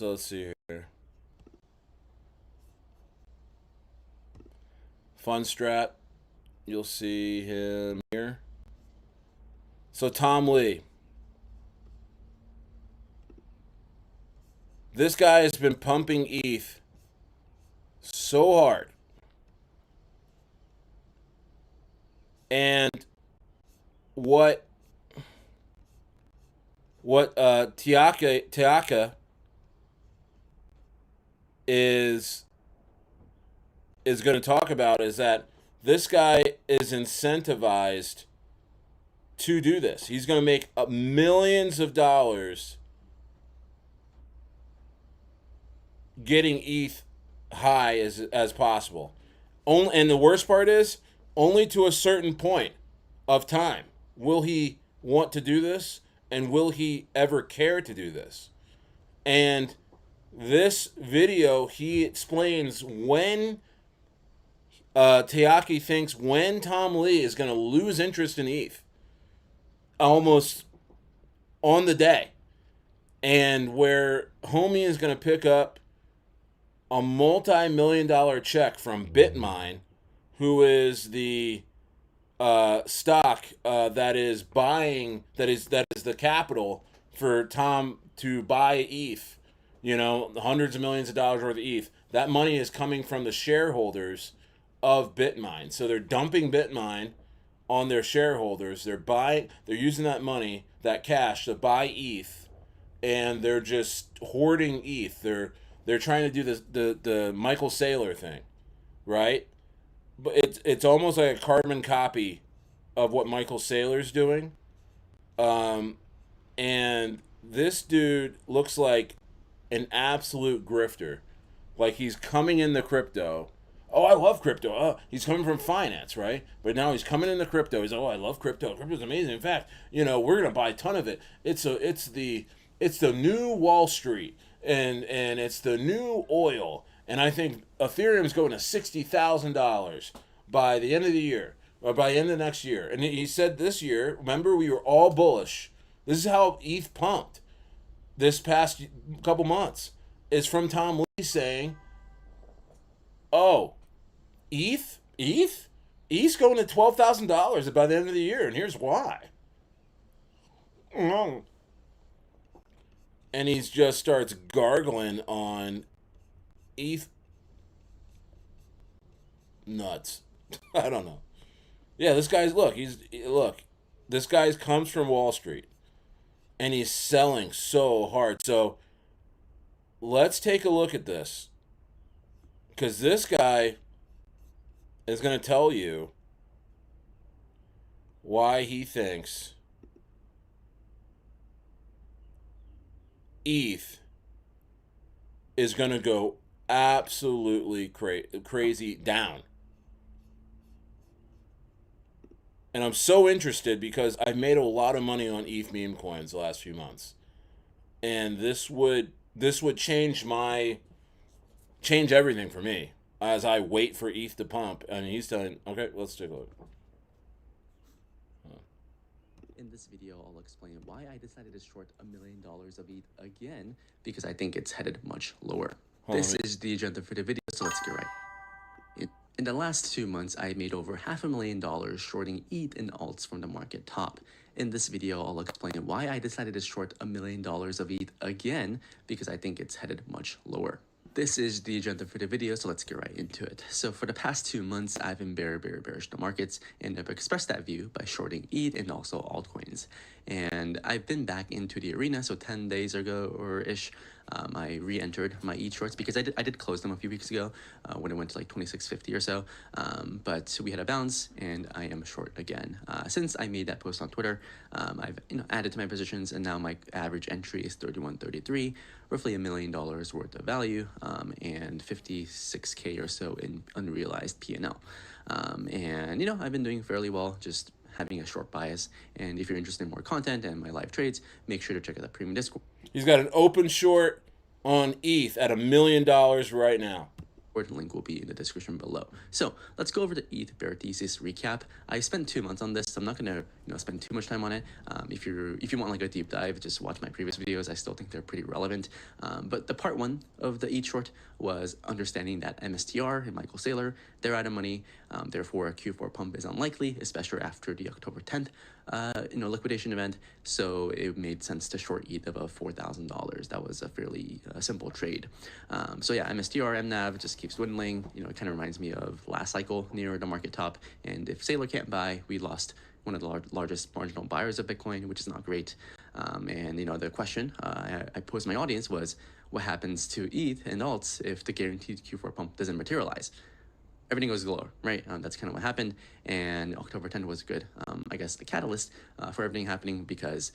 let's see here. Fundstrat, you'll see him here. So Tom Lee. This guy has been pumping ETH so hard. And what Tiaka is going to talk about is that this guy is incentivized to do this. He's going to make millions of dollars getting ETH high as possible. Only, and the worst part is only to a certain point of time will he want to do this, and will he ever care to do this. And this video, he explains when Teaki thinks when Tom Lee is going to lose interest in ETH almost on the day, and where homie is going to pick up a multi-million-dollar check from Bitmine, who is the stock that is buying, that is the capital for Tom to buy ETH. You know, hundreds of millions of dollars worth of ETH. That money is coming from the shareholders of Bitmine. So they're dumping Bitmine on their shareholders. They're using that money, that cash, to buy ETH, and they're just hoarding ETH. They're trying to do the Michael Saylor thing, right? But it's almost like a carbon copy of what Michael Saylor's doing. And this dude looks like an absolute grifter. Like he's coming into crypto. Oh, I love crypto. Oh, he's coming from finance, right? But now he's coming into crypto. He's, oh, I love crypto. Crypto's amazing. In fact, you know, we're gonna buy a ton of it. It's the new Wall Street, and it's the new oil. And I think Ethereum's going to $60,000 by the end of the year, or by the end of next year. And he said this year, remember, we were all bullish. This is how ETH pumped this past couple months. Is from Tom Lee saying, oh, ETH's going to $12,000 by the end of the year, and here's why. And he just starts gargling on ETH nuts. I don't know. Yeah, this guy's this guy comes from Wall Street, and he's selling so hard. So let's take a look at this, because this guy is going to tell you why he thinks ETH is going to go absolutely crazy down. And I'm so interested because I've made a lot of money on ETH meme coins the last few months. And this would change everything for me as I wait for ETH to pump. And he's telling, okay, let's take a look. In this video, I'll explain why I decided to short $1 million of ETH again, because I think it's headed much lower. This is the agenda for the video, so let's get right. In the last 2 months, I made over $500,000 shorting ETH and alts from the market top. In this video, I'll explain why I decided to short $1 million of ETH again, because I think it's headed much lower. This is the agenda for the video, so let's get right into it. So for the past 2 months, I've been bearish the markets, and I've expressed that view by shorting ETH and also altcoins. And I've been back into the arena, so 10 days ago or ish, I re-entered my ETH shorts because I did close them a few weeks ago when it went to like 26.50 or so. But we had a bounce, and I am short again. Since I made that post on Twitter, I've added to my positions, and now my average entry is 31.33, roughly $1 million worth of value, and 56K or so in unrealized P&L. And I've been doing fairly well, just having a short bias. And if you're interested in more content and my live trades, make sure to check out the premium Discord. He's got an open short on ETH at $1 million right now. Link will be in the description below. So let's go over the ETH bear thesis recap. I spent 2 months on this, so I'm not gonna spend too much time on it. If you want like a deep dive, just watch my previous videos. I still think they're pretty relevant. But the part 1 of the ETH short was understanding that MSTR and Michael Saylor, they're out of money. Therefore, a Q4 pump is unlikely, especially after the October 10th liquidation event. So it made sense to short ETH above $4,000. That was a fairly simple trade. So yeah, MSTR, MNAV just keeps dwindling. It kind of reminds me of last cycle near the market top. And if Saylor can't buy, we lost one of the largest marginal buyers of Bitcoin, which is not great. And the question I posed my audience was, what happens to ETH and alts if the guaranteed Q4 pump doesn't materialize? Everything goes lower, right? That's kind of what happened. And October 10th was good, I guess, the catalyst for everything happening, because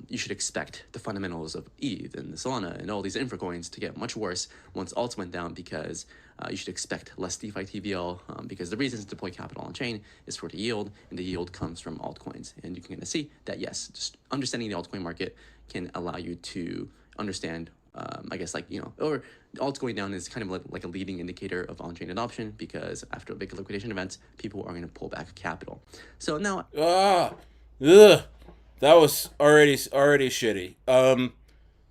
you should expect the fundamentals of ETH and Solana and all these infra coins to get much worse once alts went down, because you should expect less DeFi TVL, because the reason to deploy capital on chain is for the yield, and the yield comes from altcoins. And you can kind of see that, yes, just understanding the altcoin market can allow you to understand, I guess, or alts going down is kind of like a leading indicator of on-chain adoption, because after a big liquidation event, people are going to pull back capital. So now, that was already shitty.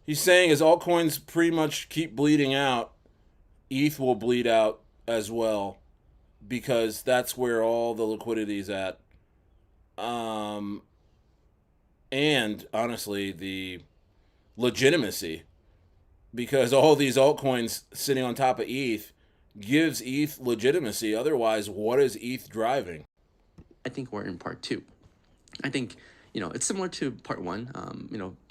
He's saying as altcoins pretty much keep bleeding out, ETH will bleed out as well, because that's where all the liquidity is at. And honestly, the legitimacy, because all these altcoins sitting on top of ETH gives ETH legitimacy. Otherwise, what is ETH driving? I think we're in part two. I think, it's similar to part one.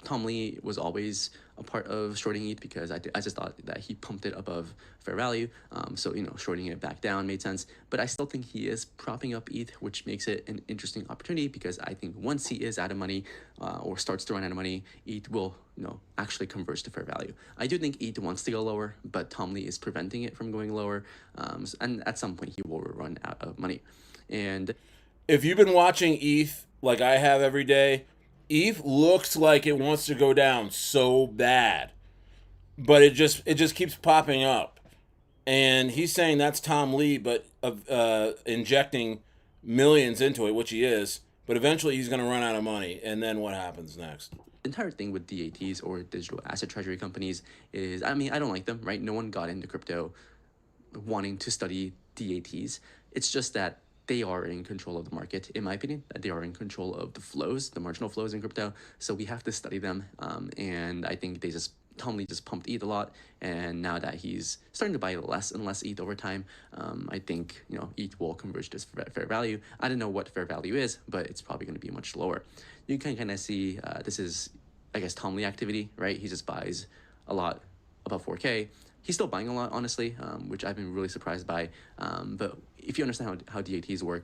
Tom Lee was always a part of shorting ETH, because I just thought that he pumped it above fair value. So, shorting it back down made sense. But I still think he is propping up ETH, which makes it an interesting opportunity, because I think once he is out of money or starts to run out of money, ETH will, actually converge to fair value. I do think ETH wants to go lower, but Tom Lee is preventing it from going lower. And at some point, he will run out of money. And if you've been watching ETH like I have every day, ETH looks like it wants to go down so bad, but it just keeps popping up. And he's saying that's Tom Lee, but injecting millions into it, which he is. But eventually he's going to run out of money, and then what happens next? The entire thing with DATs, or digital asset treasury companies, is, I don't like them, right? No one got into crypto wanting to study DATs. It's just that they are in control of the market, in my opinion. They are in control of the flows, the marginal flows in crypto. So we have to study them. And I think Tom Lee just pumped ETH a lot. And now that he's starting to buy less and less ETH over time, I think, ETH will converge to fair value. I don't know what fair value is, but it's probably going to be much lower. You can kind of see this is, I guess, Tom Lee activity, right? He just buys a lot above 4K. He's still buying a lot, honestly, which I've been really surprised by. But if you understand how DATs work,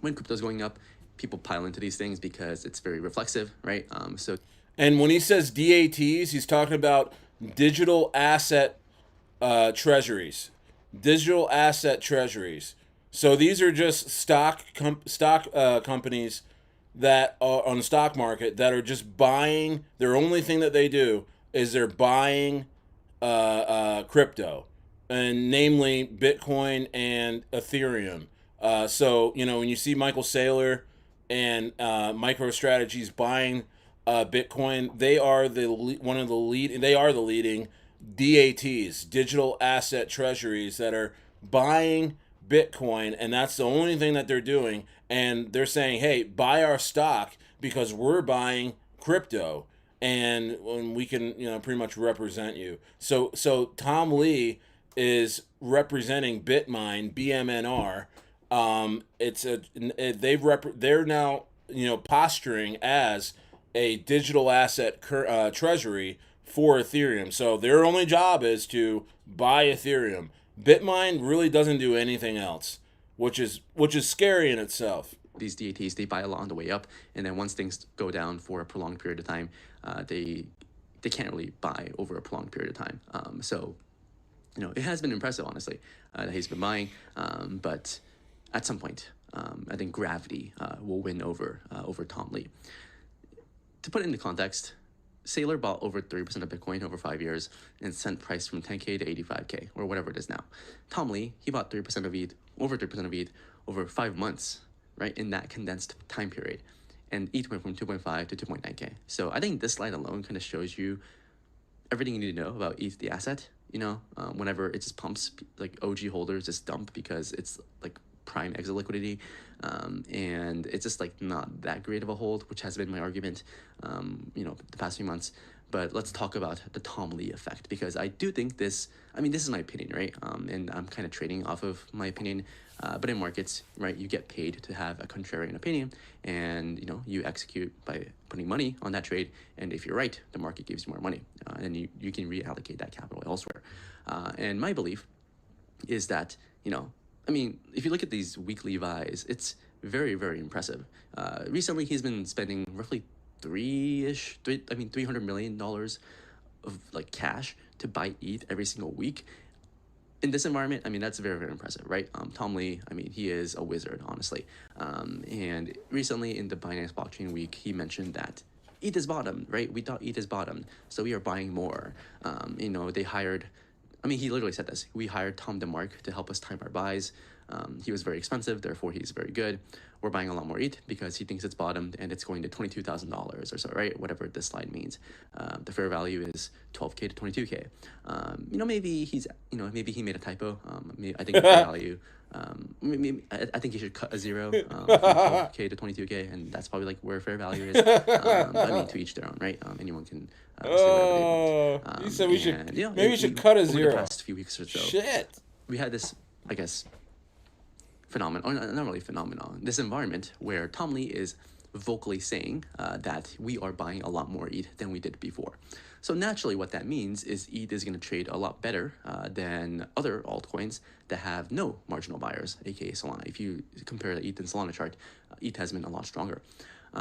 when crypto's going up, people pile into these things because it's very reflexive, right? And when he says DATs, he's talking about digital asset treasuries. Digital asset treasuries. So these are just stock companies that are on the stock market that are just buying. Their only thing that they do is they're buying crypto, and namely Bitcoin and Ethereum. So when you see Michael Saylor and MicroStrategy's buying Bitcoin, they are the leading DATs, digital asset treasuries, that are buying Bitcoin, and that's the only thing that they're doing. And they're saying, hey, buy our stock because we're buying crypto, and we can pretty much represent you. So Tom Lee is representing Bitmine, BMNR. They're now posturing as a digital asset treasury for Ethereum. So their only job is to buy Ethereum. Bitmine really doesn't do anything else, which is scary in itself. These DATs, they buy a lot on the way up, and then once things go down for a prolonged period of time, they can't really buy over a prolonged period of time. So it has been impressive, honestly, that he's been buying, but at some point, I think gravity will win over Tom Lee. To put it into context, Saylor bought over 3% of Bitcoin over 5 years and sent price from 10K to 85K, or whatever it is now. Tom Lee, he bought 3% of ETH, over 3% of ETH, over 5 months, right, in that condensed time period. And ETH went from 2.5 to 2.9K. So I think this slide alone kind of shows you everything you need to know about ETH, the asset. Whenever it just pumps, like OG holders just dump because it's like prime exit liquidity, and it's just like not that great of a hold, which has been my argument, the past few months. But let's talk about the Tom Lee effect, because I do think this is my opinion, right? And I'm kind of trading off of my opinion. But in markets, right, you get paid to have a contrarian opinion, and you execute by putting money on that trade. And if you're right, the market gives you more money, and you can reallocate that capital elsewhere. And my belief is that if you look at these weekly buys, it's very, very impressive. Recently, he's been spending roughly $300 million of like cash to buy ETH every single week. In this environment, I mean, that's very, very impressive, right? Tom Lee, I mean, he is a wizard, honestly. And recently in the Binance Blockchain Week, he mentioned that ETH is bottom, right? We thought ETH is bottom, so we are buying more. You know, they hired, I mean, he literally said this. We hired Tom DeMark to help us time our buys. He was very expensive, therefore he's very good. We're buying a lot more ETH because he thinks it's bottomed and it's going to $22,000 or so, right? Whatever this slide means. The fair value is 12K to 22K. You know, maybe he's, you know, maybe he made a typo. I think the fair value, I think he should cut a zero from 12K to 22K, and that's probably like where fair value is. I mean, to each their own, right? Anyone can say whatever they want. You said we should, you know, maybe we should cut a over zero. the past few weeks or so, Shit. we had this, I guess, phenomenon, or not really phenomenon, this environment where Tom Lee is vocally saying that we are buying a lot more ETH than we did before. So naturally what that means is ETH is going to trade a lot better than other altcoins that have no marginal buyers, aka Solana. If you compare the ETH and Solana chart, ETH has been a lot stronger.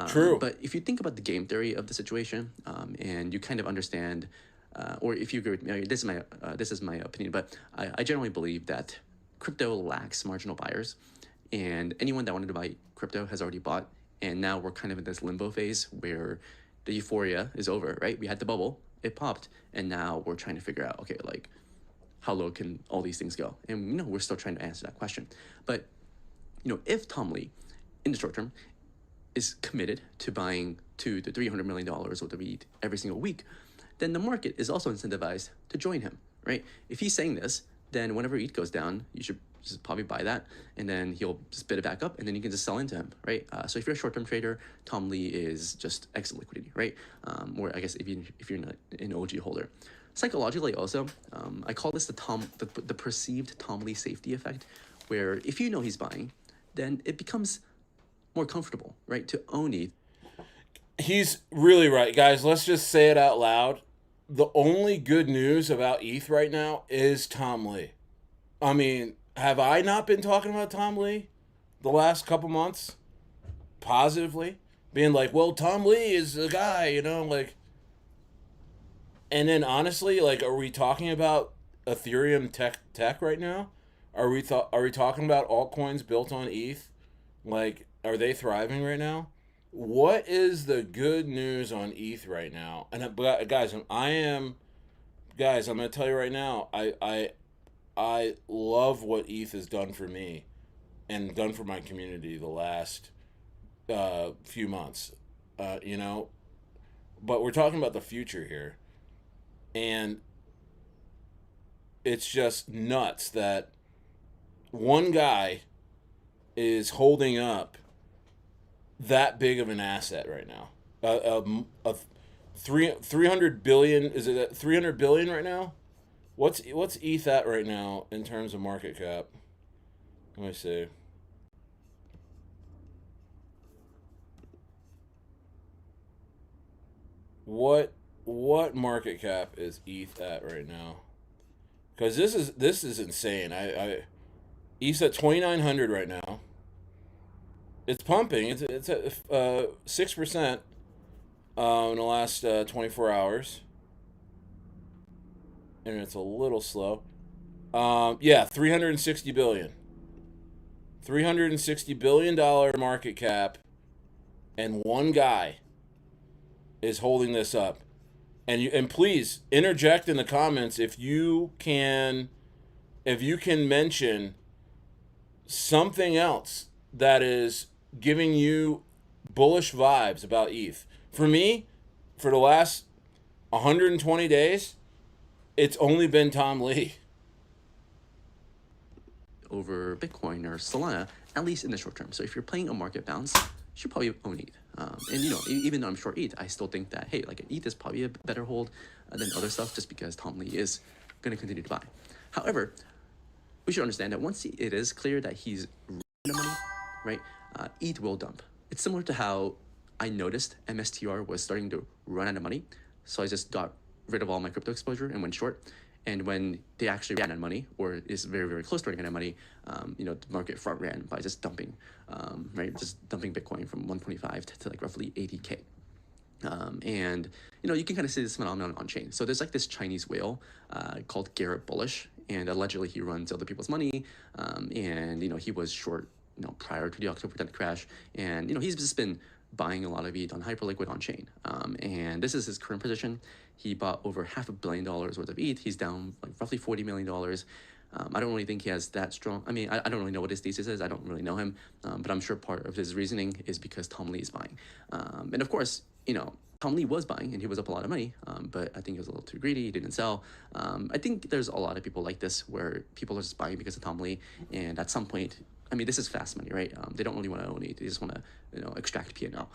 True. But if you think about the game theory of the situation and you kind of understand, or if you agree with me, this is my opinion, but I generally believe that crypto lacks marginal buyers, and anyone that wanted to buy crypto has already bought, and now we're kind of in this limbo phase where the euphoria is over, right? We had the bubble, it popped, and now we're trying to figure out, okay, like, how low can all these things go? And, you know, we're still trying to answer that question. But, you know, if Tom Lee, in the short term, is committed to buying $200 to $300 million worth of ETH every single week, then the market is also incentivized to join him, right? If he's saying this, then whenever ETH goes down, you should just probably buy that, and then he'll just bid it back up, and then you can just sell into him, right? So if you're a short-term trader, Tom Lee is just exit liquidity, right? Or I guess if you're not an OG holder. Psychologically also, I call this the perceived Tom Lee safety effect, where if you know he's buying, then it becomes more comfortable, right, to own ETH. He's really right, guys. Let's just say it out loud. The only good news about ETH right now is Tom Lee. I mean, have I not been talking about Tom Lee the last couple months? Positively. Being like, well, Tom Lee is the guy, you know, like. And then honestly, like, are we talking about Ethereum tech right now? Are we talking about altcoins built on ETH? Like, are they thriving right now? What is the good news on ETH right now? And guys, I'm going to tell you right now, I love what ETH has done for me and done for my community the last few months. You know, but we're talking about the future here, and it's just nuts that one guy is holding up that big of an asset right now. 300 billion, is it at 300 billion right now? What's ETH at right now in terms of market cap? Let me see. What market cap is ETH at right now? Because this is insane. ETH's at 2,900 right now. It's pumping. It's at 6% in the last 24 hours, and it's a little slow. Yeah, 360 billion. $360 billion market cap, and one guy is holding this up. And please interject in the comments if you can mention something else that is giving you bullish vibes about ETH. For me, for the last 120 days, it's only been Tom Lee. Over Bitcoin or Solana, at least in the short term. So if you're playing a market bounce, you should probably own ETH. And you know, even though I'm short ETH, I still think that, hey, like ETH is probably a better hold than other stuff, just because Tom Lee is going to continue to buy. However, we should understand that once it is clear that he's running out of money, right, ETH will dump. It's similar to how I noticed MSTR was starting to run out of money, so I just got rid of all my crypto exposure and went short. And when they actually ran out of money, or is very, very close to running out of money, you know, the market front ran by just dumping, right? Just dumping Bitcoin from 125 to like roughly 80K. And you can kind of see this phenomenon on chain. So there's like this Chinese whale called Garrett Bullish, and allegedly he runs other people's money. And he was short, prior to the October 10th crash, and he's just been buying a lot of ETH on Hyperliquid on chain. And this is his current position. He bought over $500 million worth of ETH. He's down like roughly $40 million. I don't really think he has that strong. I mean, I don't really know what his thesis is. I don't really know him, but I'm sure part of his reasoning is because Tom Lee is buying. And of course, Tom Lee was buying and he was up a lot of money, but I think he was a little too greedy. He didn't sell. I think there's a lot of people like this where people are just buying because of Tom Lee, and at some point, I mean, this is fast money, right? They don't really want to own it. They just want to, extract P&L.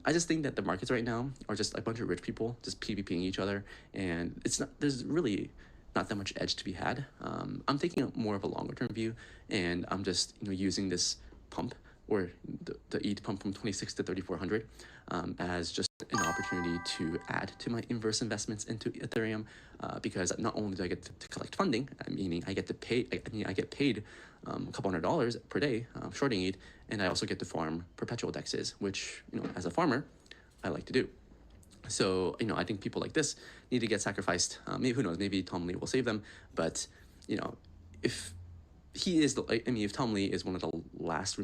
I just think that the markets right now are just a bunch of rich people just PvPing each other, and there's really not that much edge to be had. I'm taking more of a longer term view, and I'm just using this pump or the ETH pump from 26 to 3,400 as just an opportunity to add to my inverse investments into Ethereum, because not only do I get to collect funding, meaning I get to pay, I get paid a couple $100 per day shorting ETH, and I also get to farm perpetual dexes, which as a farmer I like to do. So I think people like this need to get sacrificed. Maybe, who knows? Maybe Tom Lee will save them. But if he is if Tom Lee is one of the last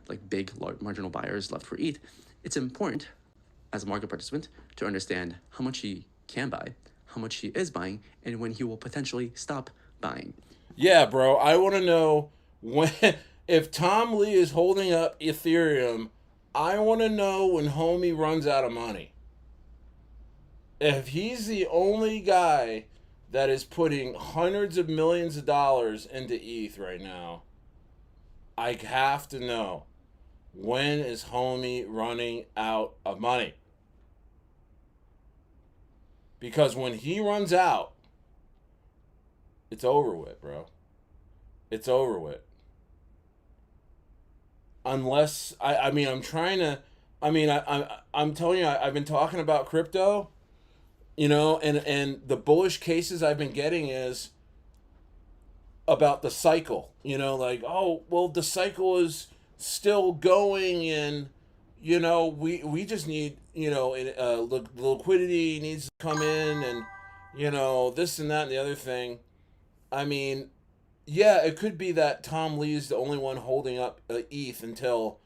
like big marginal buyers left for ETH, it's important as a market participant to understand how much he can buy, how much he is buying, and when he will potentially stop buying. Yeah, bro. I want to know when if Tom Lee is holding up Ethereum. I want to know when homie runs out of money. If he's the only guy that is putting hundreds of millions of dollars into ETH right now, I have to know, when is homie running out of money? Because when he runs out, it's over with, bro. It's over with. Unless I'm trying to. I'm telling you, I've been talking about crypto, and the bullish cases I've been getting is about the cycle. Like, oh well, the cycle is still going, and we just need the liquidity needs to come in, and this and that and the other thing. I mean, yeah, it could be that Tom Lee's the only one holding up ETH until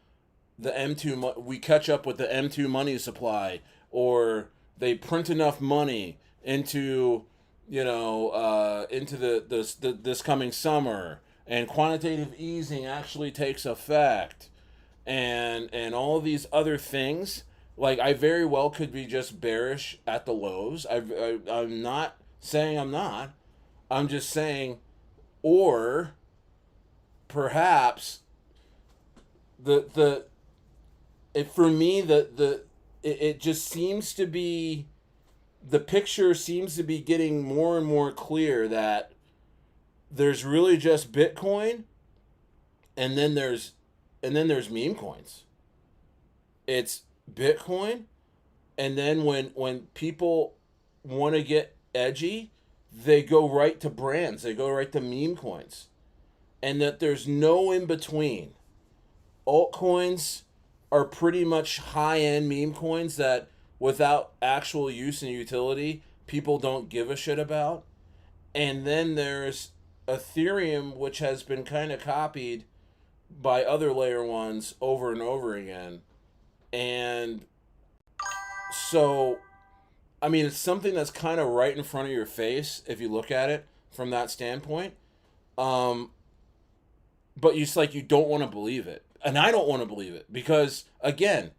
the M2 we catch up with the M2 money supply, or they print enough money into into this coming summer, and quantitative easing actually takes effect, and all of these other things. Like, I very well could be just bearish at the lows. I'm not saying I'm not. I'm just saying, or perhaps for me it just seems to be, the picture seems to be getting more and more clear that there's really just Bitcoin, and then there's meme coins. It's Bitcoin, and then when people want to get edgy, they go right to brands. They go right to meme coins. And that there's no in between. Altcoins are pretty much high-end meme coins that, without actual use and utility, people don't give a shit about. And then there's Ethereum, which has been kind of copied by other layer ones over and over again. And so, it's something that's kind of right in front of your face if you look at it from that standpoint. But it's like you don't want to believe it. And I don't want to believe it because, again,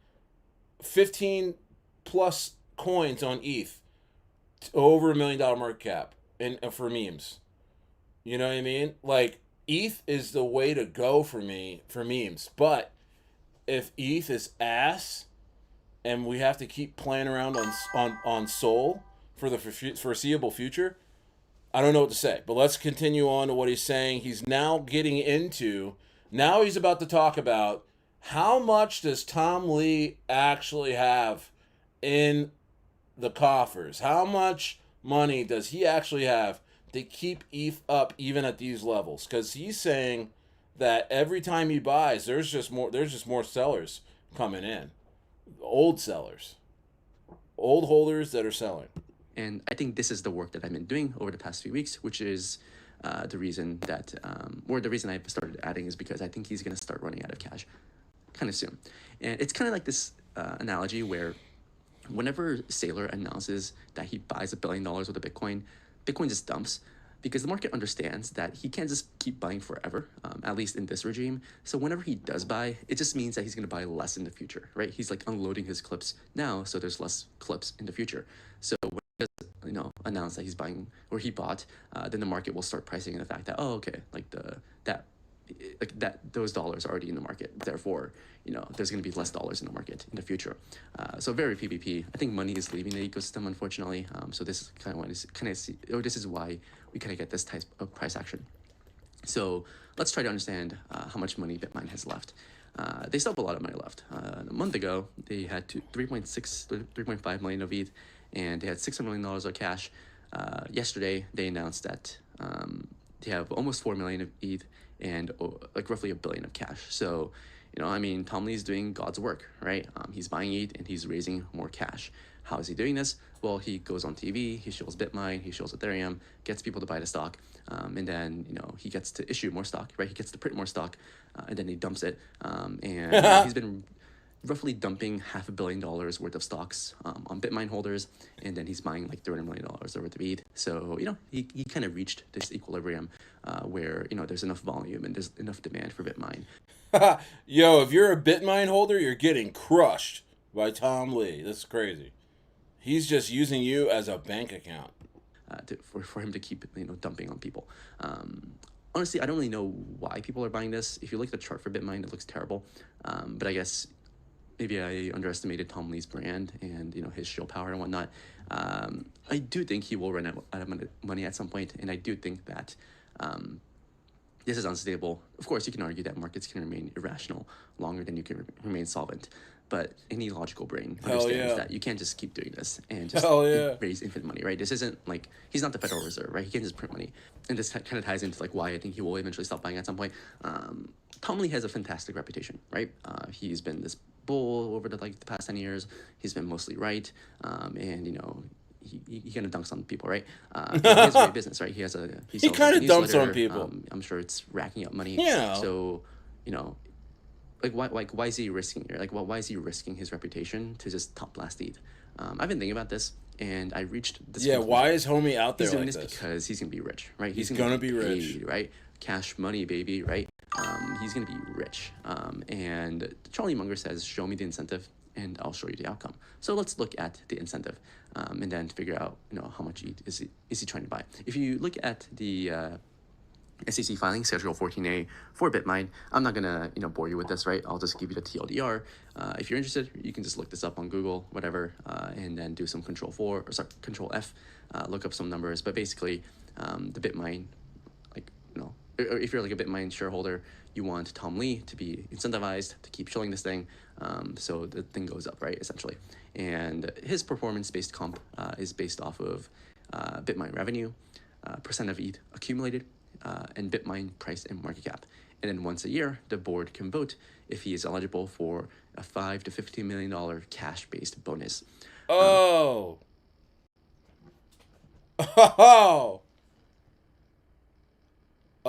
15 plus coins on ETH, over $1 million market cap for memes. You know what I mean? Like, ETH is the way to go for me for memes. But if ETH is ass, and we have to keep playing around on Sol for the foreseeable future, I don't know what to say. But let's continue on to what he's saying. He's now getting into, now he's about to talk about how much does Tom Lee actually have in the coffers? How much money does he actually have to keep ETH up even at these levels? Because he's saying that every time he buys, there's just more sellers coming in. Old sellers. Old holders that are selling. And I think this is the work that I've been doing over the past few weeks, which is the reason that, or the reason I started adding is because I think he's going to start running out of cash kind of soon. And it's kind of like this analogy where whenever Saylor announces that he buys $1 billion worth of Bitcoin, Bitcoin just dumps because the market understands that he can't just keep buying forever, at least in this regime. So whenever he does buy, it just means that he's going to buy less in the future, right? He's like unloading his clips now, so there's less clips in the future. So when he does, announce that he's buying or he bought, then the market will start pricing in the fact that, oh, okay, like those dollars are already in the market. Therefore, there's going to be less dollars in the market in the future. So very PvP. I think money is leaving the ecosystem, unfortunately. So this is this is why we kind of get this type of price action. So let's try to understand how much money BitMine has left. They still have a lot of money left. A month ago, they had 3.5 million of ETH, and they had $600 million of cash. Yesterday, they announced that they have almost 4 million of ETH and like roughly $1 billion of cash. So, Tom Lee's doing God's work, right? He's buying ETH and he's raising more cash. How is he doing this? Well, he goes on TV, he shows BitMine, he shows Ethereum, gets people to buy the stock, and then, he gets to issue more stock, right? He gets to print more stock, and then he dumps it. And he's been roughly dumping $500 million worth of stocks on BitMine holders, and then he's buying like $300 million worth of ETH. So, he kind of reached this equilibrium where, there's enough volume and there's enough demand for BitMine. Yo, if you're a BitMine holder, you're getting crushed by Tom Lee. That's crazy. He's just using you as a bank account. For him to keep, dumping on people. Honestly, I don't really know why people are buying this. If you look at the chart for BitMine, it looks terrible. But I guess maybe I underestimated Tom Lee's brand and, his show power and whatnot. I do think he will run out of money at some point, and I do think that this is unstable. Of course, you can argue that markets can remain irrational longer than you can remain solvent. But any logical brain understands that you can't just keep doing this and just raise infinite money, right? This isn't like, he's not the Federal Reserve, right? He can't just print money. And this kind of ties into like why I think he will eventually stop buying at some point. Tom Lee has a fantastic reputation, right? He's been this bull over the past 10 years. He's been mostly right. And, he kind of dunks on people, right? He has a great business, right? He kind of dumps on people. I'm sure it's racking up money. Yeah. So, why is he risking it? Why is he risking his reputation to just top blast ETH? I've been thinking about this, and I reached this. Yeah, why is homie out there he's doing like this? Because he's gonna be rich, right? He's gonna be rich, right? Cash money, baby, right? He's gonna be rich. And Charlie Munger says, "Show me the incentive, and I'll show you the outcome." So let's look at the incentive, and then figure out, how much ETH is he trying to buy. If you look at the SEC filing Schedule 14A for BitMine. I'm not gonna bore you with this, right? I'll just give you the TLDR. If you're interested, you can just look this up on Google, whatever, and then do some Control F, look up some numbers. But basically, the BitMine, or if you're like a BitMine shareholder, you want Tom Lee to be incentivized to keep showing this thing, so the thing goes up, right? Essentially, and his performance-based comp is based off of BitMine revenue, percent of ETH accumulated, and BitMine price and market cap. And then once a year, the board can vote if he is eligible for a $5 to $15 million cash-based bonus. Oh. A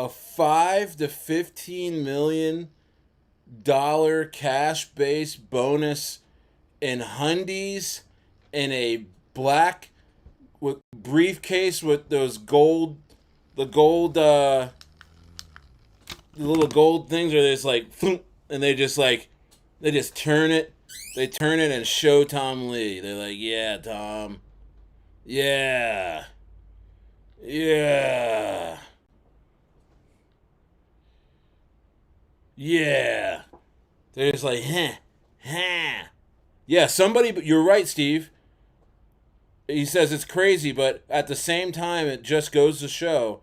$5 to $15 million cash-based bonus in hundies in a black briefcase with those the little gold things where it's like, and they just turn it and show Tom Lee. They're like, yeah, Tom. Yeah. Yeah. Yeah. They're just like, Yeah, but you're right, Steve. He says it's crazy, but at the same time, it just goes to show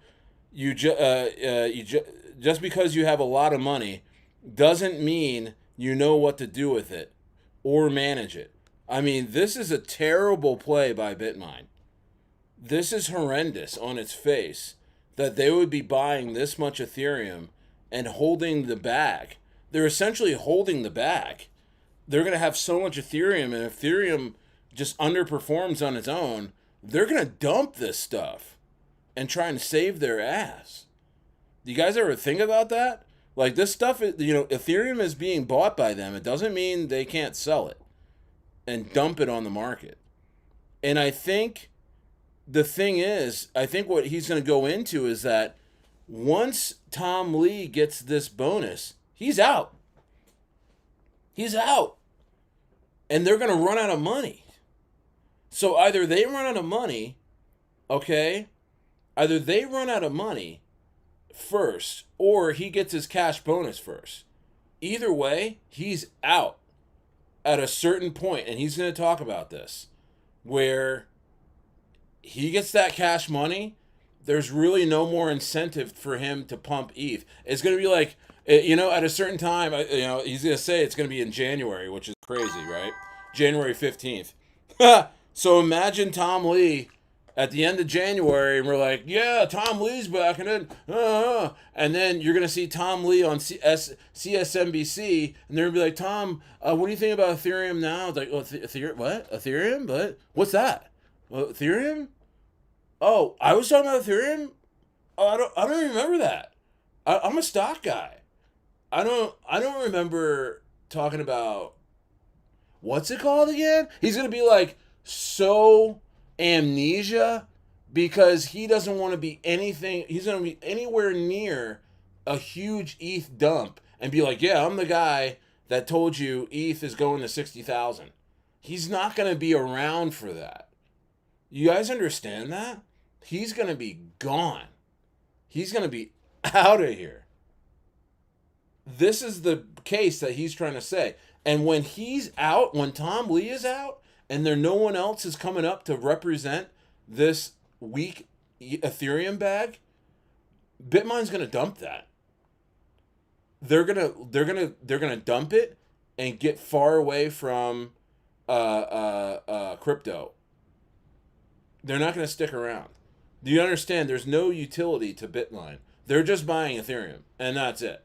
just because you have a lot of money doesn't mean you know what to do with it or manage it. I mean, this is a terrible play by BitMine. This is horrendous on its face that they would be buying this much Ethereum and holding the bag. They're essentially holding the bag. they're going to have so much Ethereum, and Ethereum just underperforms on its own, they're going to dump this stuff and try and save their ass. Do you guys ever think about that? Like, this stuff, Ethereum is being bought by them. It doesn't mean they can't sell it and dump it on the market. And I think the thing is, I think what he's going to go into is that once Tom Lee gets this bonus, he's out. He's out. And they're going to run out of money. So either they run out of money, okay? Either they run out of money first, or he gets his cash bonus first. Either way, he's out at a certain point, and he's going to talk about this, where he gets that cash money, there's really no more incentive for him to pump ETH. It's going to be like, at a certain time, he's going to say it's going to be in January, which is crazy, right? January 15th. So imagine Tom Lee at the end of January, and we're like, yeah, Tom Lee's back, and then you're going to see Tom Lee on CSNBC, and they're going to be like, Tom, what do you think about Ethereum now? It's like, Ethereum? What? Ethereum? What? What's that? Ethereum? Oh, I was talking about Ethereum? Oh, I don't remember that. I'm a stock guy. I don't remember talking about, what's it called again? He's going to be like, so amnesia, because he doesn't want to be anything. He's going to be anywhere near a huge ETH dump and be like, yeah, I'm the guy that told you ETH is going to 60,000. He's not going to be around for that. You guys understand that? He's going to be gone. He's going to be out of here. This is the case that he's trying to say. And when he's out, when Tom Lee is out, and no one else is coming up to represent this weak Ethereum bag, Bitmine's gonna dump that. They're gonna dump it and get far away from crypto. They're not gonna stick around. Do you understand? There's no utility to Bitmine. They're just buying Ethereum, and that's it.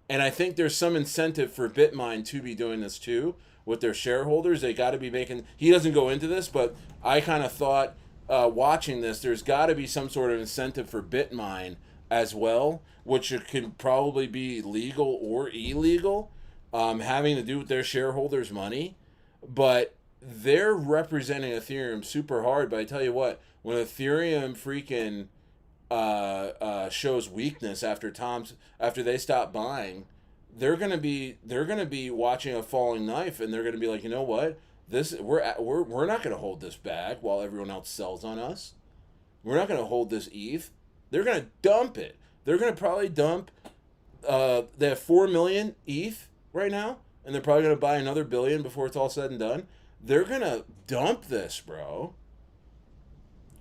And I think there's some incentive for Bitmine to be doing this too with their shareholders. They got to be making. He doesn't go into this, but I kind of thought watching this, there's got to be some sort of incentive for Bitmine as well, which could probably be legal or illegal, having to do with their shareholders' money. But they're representing Ethereum super hard. But I tell you what, when Ethereum freaking shows weakness after they stop buying, they're gonna be watching a falling knife, and they're gonna be like, you know what, we're not gonna hold this bag while everyone else sells on us. We're not gonna hold this ETH. They're gonna dump it. They're gonna probably dump. They have 4 million ETH right now, and they're probably gonna buy another billion before it's all said and done. They're gonna dump this, bro.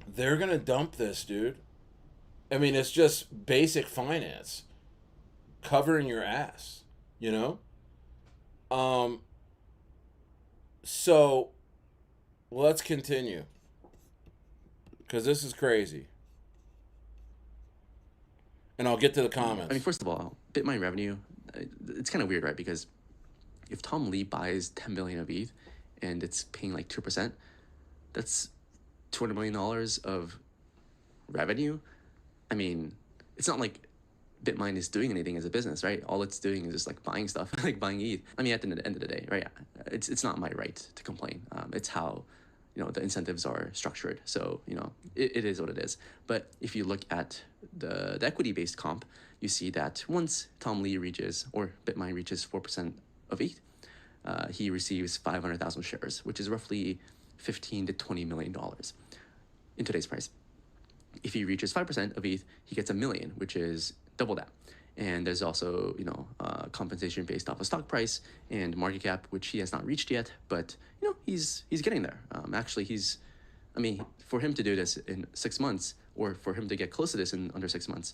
They're gonna dump this, dude. I mean, it's just basic finance, covering your ass, So let's continue, because this is crazy. And I'll get to the comments. I mean, first of all, Bitmine revenue, it's kind of weird, right? Because if Tom Lee buys 10 billion of ETH and it's paying like 2%, that's $200 million of revenue. I mean, it's not like Bitmine is doing anything as a business, right? All it's doing is just like buying stuff, like buying ETH. I mean, at the end of the day, right? It's not my right to complain. It's how, the incentives are structured. So, it is what it is. But if you look at the equity-based comp, you see that once Tom Lee reaches, or Bitmine reaches 4% of ETH, he receives 500,000 shares, which is roughly $15 to $20 million in today's price. If he reaches 5% of ETH, he gets $1 million, which is double that. And there's also, compensation based off of stock price and market cap, which he has not reached yet, but, he's getting there. Actually, for him to do this in 6 months, or for him to get close to this in under 6 months,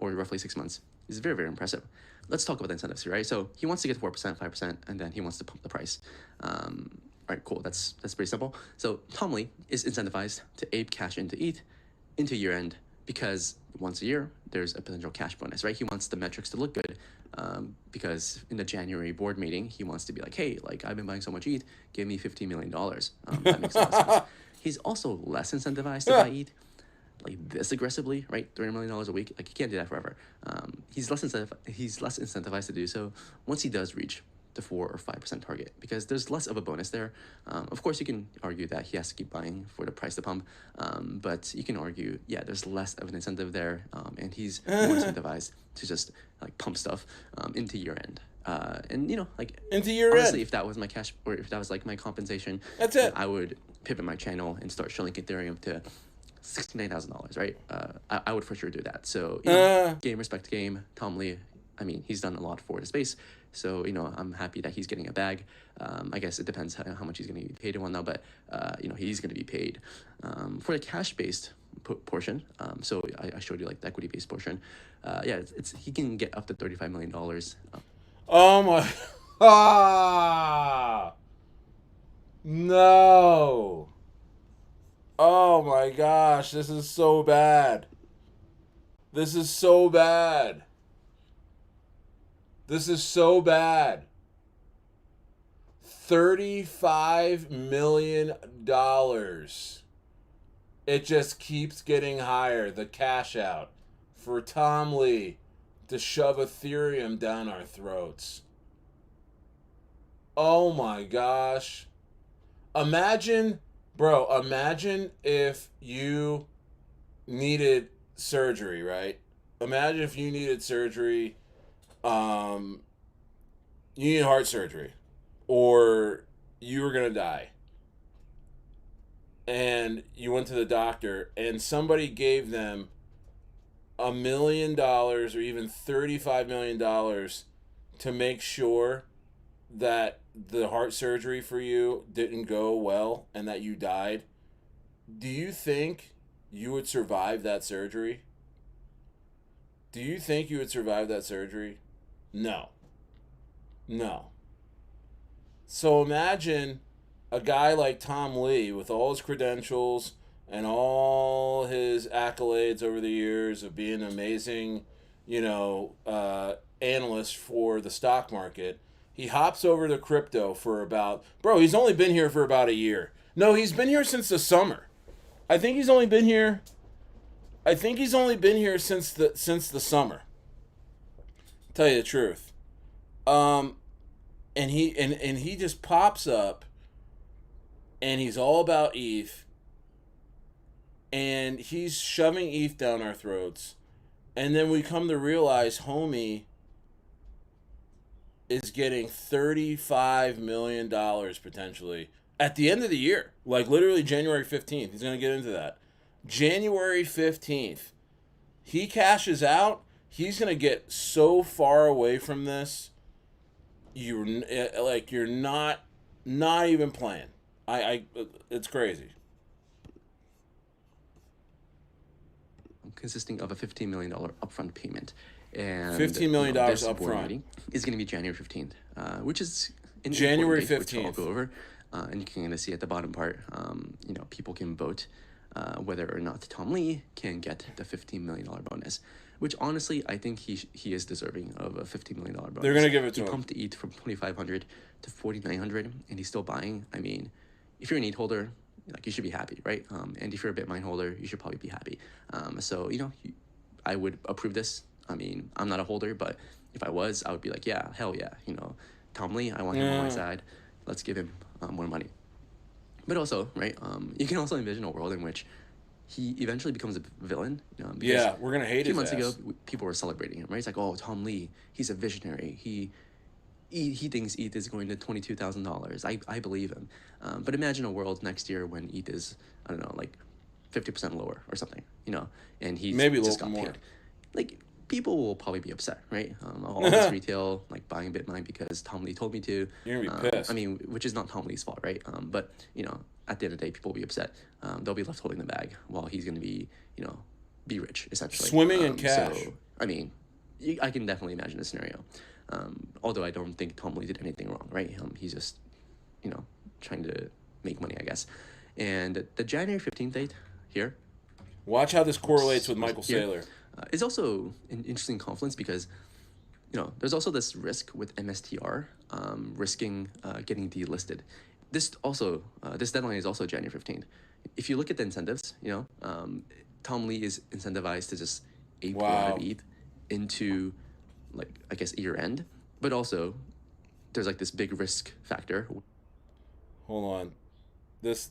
or roughly 6 months, is very, very impressive. Let's talk about the incentives here, right? So he wants to get 4%, 5%, and then he wants to pump the price. All right, cool. That's pretty simple. So Tom Lee is incentivized to ape cash into ETH into year-end because once a year there's a potential cash bonus, right? He wants the metrics to look good, because in the January board meeting he wants to be like, hey, like I've been buying so much ETH, give me $15 million. That makes a lot of sense. He's also less incentivized to buy ETH like this aggressively, right? $300 million a week, like he can't do that forever. He's less incentivized to do so once he does reach the 4 or 5% target, because there's less of a bonus there. Of course, you can argue that he has to keep buying for the price to pump, but you can argue, yeah, there's less of an incentive there, and he's more incentivized to just like pump stuff into year end. And you know, like Into year honestly, end. if that was my cash, or if that was like my compensation, That's then it. I would pivot my channel and start shilling Ethereum to $69,000, right? I would for sure do that. So, you know, game respect game. Tom Lee, I mean, he's done a lot for the space. So, you know, I'm happy that he's getting a bag. I guess it depends how much he's going to be paid and whatnot, but, you know, he's going to be paid. For the cash-based portion, so I showed you like the equity-based portion. Yeah, he can get up to $35 million. Oh my. Ah! No. Oh my gosh, this is so bad. This is so bad. This is so bad. $35 million. It just keeps getting higher. The cash out for Tom Lee to shove Ethereum down our throats. Oh my gosh. Imagine if you needed surgery, right? Imagine if you needed surgery, you needed heart surgery, or you were going to die. And you went to the doctor, and somebody gave them $1 million or even $35 million to make sure that the heart surgery for you didn't go well and that you died. Do you think you would survive that surgery? Do you think you would survive that surgery? No. No. So imagine a guy like Tom Lee with all his credentials and all his accolades over the years of being an amazing, analyst for the stock market. He hops over to crypto for he's only been here for about a year. No, he's been here since the summer. I think he's only been here since the summer. Tell you the truth. And he just pops up and he's all about ETH, and he's shoving ETH down our throats. And then we come to realize homie is getting $35 million potentially at the end of the year. Like literally January 15th. He's going to get into that. January 15th. He cashes out. He's going to get so far away from this. You're not even playing. It's crazy. Consisting of a $15 million upfront payment. And $15 million this up board front meeting is going to be January 15th, which is an January important date, which 15th. I'll go over. And you can kind of see at the bottom part, people can vote whether or not Tom Lee can get the $15 million bonus, which honestly, I think he is deserving of a $15 million bonus. They're going to give it to him. He pumped ETH from 2,500 to 4,900, and he's still buying. I mean, if you're an ETH holder, like you should be happy, right? And if you're a Bitmine holder, you should probably be happy. So, I would approve this. I mean, I'm not a holder, but if I was, I would be like, yeah, hell yeah. Tom Lee, I want him on my side. Let's give him more money. But also, right, you can also envision a world in which he eventually becomes a villain. Yeah, we're going to hate his his ass. A few ass. months ago, people were celebrating him, right? It's like, oh, Tom Lee, he's a visionary. He thinks ETH is going to $22,000. I believe him. But imagine a world next year when ETH is, I don't know, like 50% lower or something, and he's Maybe a just little got more. paid. Like, people will probably be upset, right? All this retail, like buying Bitmine because Tom Lee told me to. You're going to be pissed. I mean, which is not Tom Lee's fault, right? But, at the end of the day, people will be upset. They'll be left holding the bag while he's going to be, be rich, essentially. Swimming in cash. So, I mean, I can definitely imagine a scenario. Although I don't think Tom Lee did anything wrong, right? He's just, trying to make money, I guess. And the January 15th date here, Watch how this correlates with Michael here, Saylor. It's also an interesting confluence because, there's also this risk with MSTR risking getting delisted. This deadline is also January 15th. If you look at the incentives, Tom Lee is incentivized to just ape a lot of ETH into, like, I guess, year end, but also there's like this big risk factor. Hold on. This.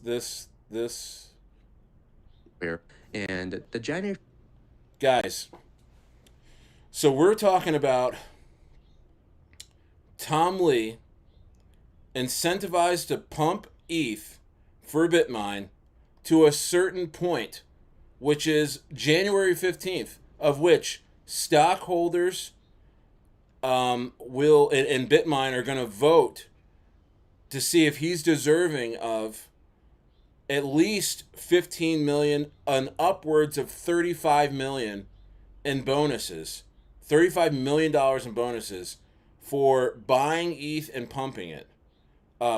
Where, and the January. Guys, so we're talking about Tom Lee incentivized to pump ETH for Bitmine to a certain point, which is January 15th, of which stockholders will and Bitmine are going to vote to see if he's deserving of at least 15 million and upwards of 35 million in bonuses. $35 million in bonuses for buying ETH and pumping it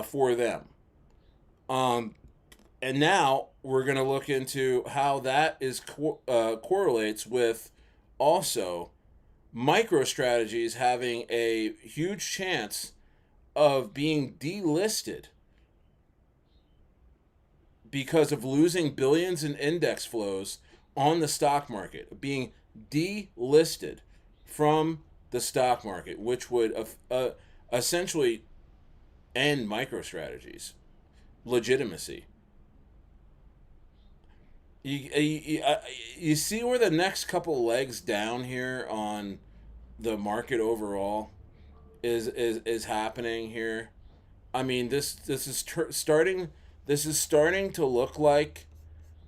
for them. And now we're going to look into how that is correlates with also MicroStrategy's having a huge chance of being delisted because of losing billions in index flows on the stock market, being delisted from the stock market, which would essentially end MicroStrategy's legitimacy. You see where the next couple legs down here on the market overall is happening here. I mean, this is starting. This is starting to look like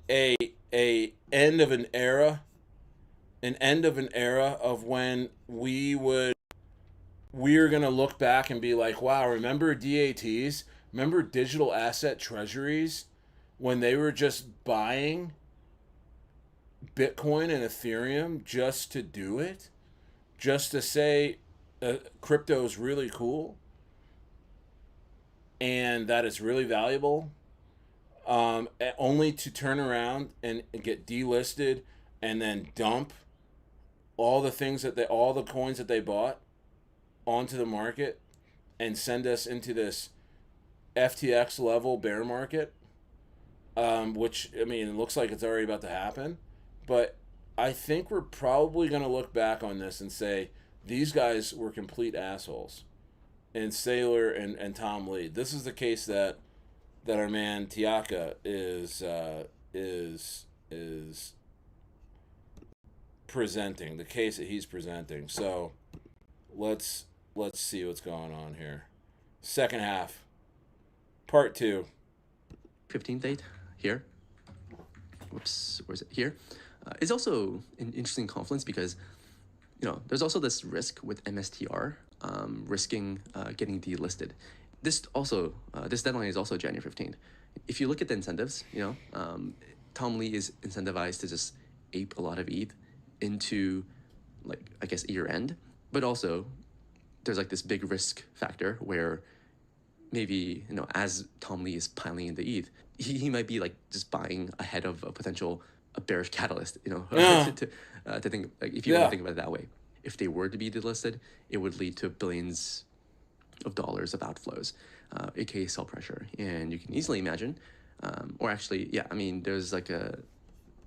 a end of an era of when we're gonna look back and be like, wow, remember DATs? Remember digital asset treasuries when they were just buying Bitcoin and Ethereum just to do it? Just to say crypto is really cool and that it's really valuable, only to turn around and get delisted and then dump all the coins that they bought onto the market and send us into this FTX level bear market, which, I mean, it looks like it's already about to happen. But I think we're probably going to look back on this and say these guys were complete assholes. And Saylor and Tom Lee. This is the case that our man Tiaka is presenting, the case that he's presenting. So let's see what's going on here. Second half, part 2. 15th date here. Whoops, where's it? Here. It's also an interesting confluence because, there's also this risk with MSTR risking getting delisted. This deadline is also January 15th. If you look at the incentives, Tom Lee is incentivized to just ape a lot of ETH into, like, I guess, year end, but also there's like this big risk factor where maybe, as Tom Lee is piling in the ETH, he might be like just buying ahead of a potential bearish catalyst, to think, like, if you want to think about it that way. If they were to be delisted, it would lead to billions of dollars of outflows, aka sell pressure. And you can easily imagine, or actually, yeah, I mean, there's like a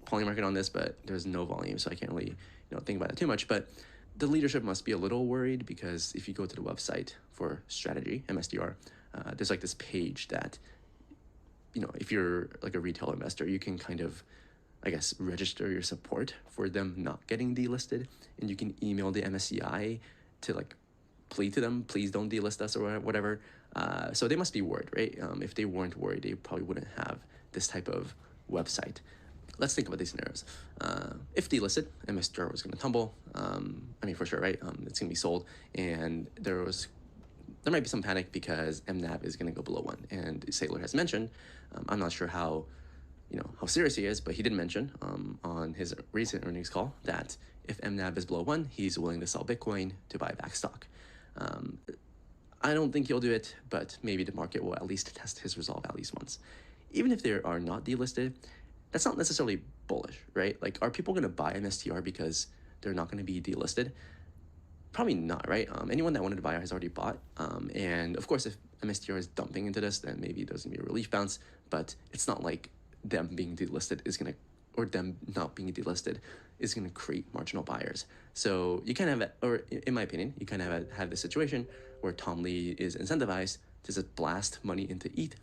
poly market on this, but there's no volume, so I can't really, think about it too much. But the leadership must be a little worried because if you go to the website for strategy, MSDR, there's like this page that, if you're like a retail investor, you can kind of, I guess, register your support for them not getting delisted, and you can email the MSCI to like plead to them, please don't delist us or whatever. So they must be worried, right? If they weren't worried, they probably wouldn't have this type of website. Let's think about these scenarios. If delisted, MSTR was going to tumble. I mean, for sure, right? It's going to be sold, and there might be some panic because MNAV is going to go below 1. And Saylor has mentioned, I'm not sure how serious he is, but he did mention on his recent earnings call that if MNAV is below 1, he's willing to sell Bitcoin to buy back stock. I don't think he'll do it, but maybe the market will at least test his resolve at least once. Even if they are not delisted, that's not necessarily bullish, right? Like, are people going to buy MSTR because they're not going to be delisted? Probably not, right? Anyone that wanted to buy has already bought. And of course, if MSTR is dumping into this, then maybe there's going to be a relief bounce, but it's not like them being delisted is going to, or them not being delisted is going to create marginal buyers. So you kind of have, or in my opinion, you kind of have this situation where Tom Lee is incentivized to just blast money into ETH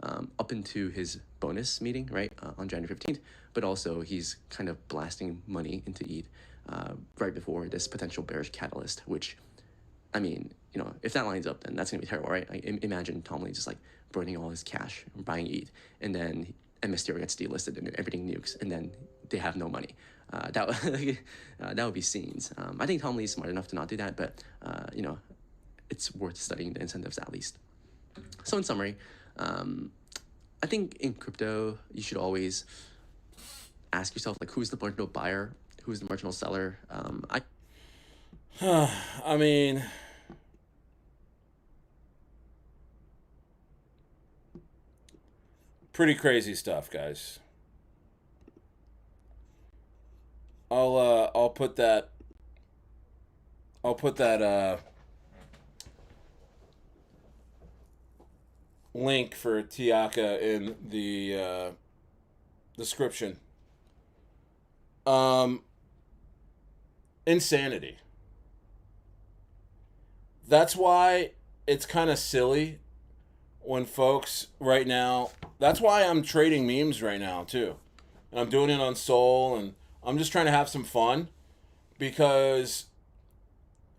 up into his bonus meeting, right, on January 15th, but also he's kind of blasting money into ETH right before this potential bearish catalyst, which, I mean, you know, if that lines up, then that's going to be terrible, right? Like, imagine Tom Lee just like burning all his cash and buying ETH, and then MSTR gets delisted and everything nukes, and then they have no money. That would be scenes. I think Tom Lee's smart enough to not do that, but, you know, it's worth studying the incentives at least. So in summary, I think in crypto, you should always ask yourself, like, who's the marginal buyer? Who's the marginal seller? I mean, pretty crazy stuff, guys. I'll put that link for Tiaka in the description. Insanity. That's why it's kind of silly when folks right now. That's why I'm trading memes right now too, and I'm doing it on Sol, and I'm just trying to have some fun, because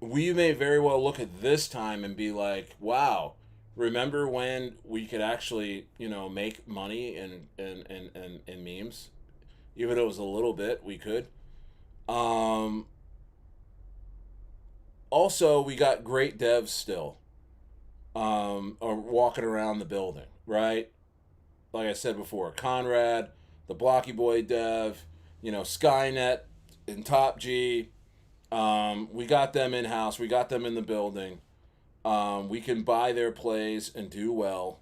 we may very well look at this time and be like, wow, remember when we could actually, you know, make money in memes? Even though it was a little bit, we could. Also, we got great devs still are walking around the building, right? Like I said before, Conrad, the Blocky Boy dev, you know, Skynet and Top G. We got them in-house. We got them in the building. We can buy their plays and do well.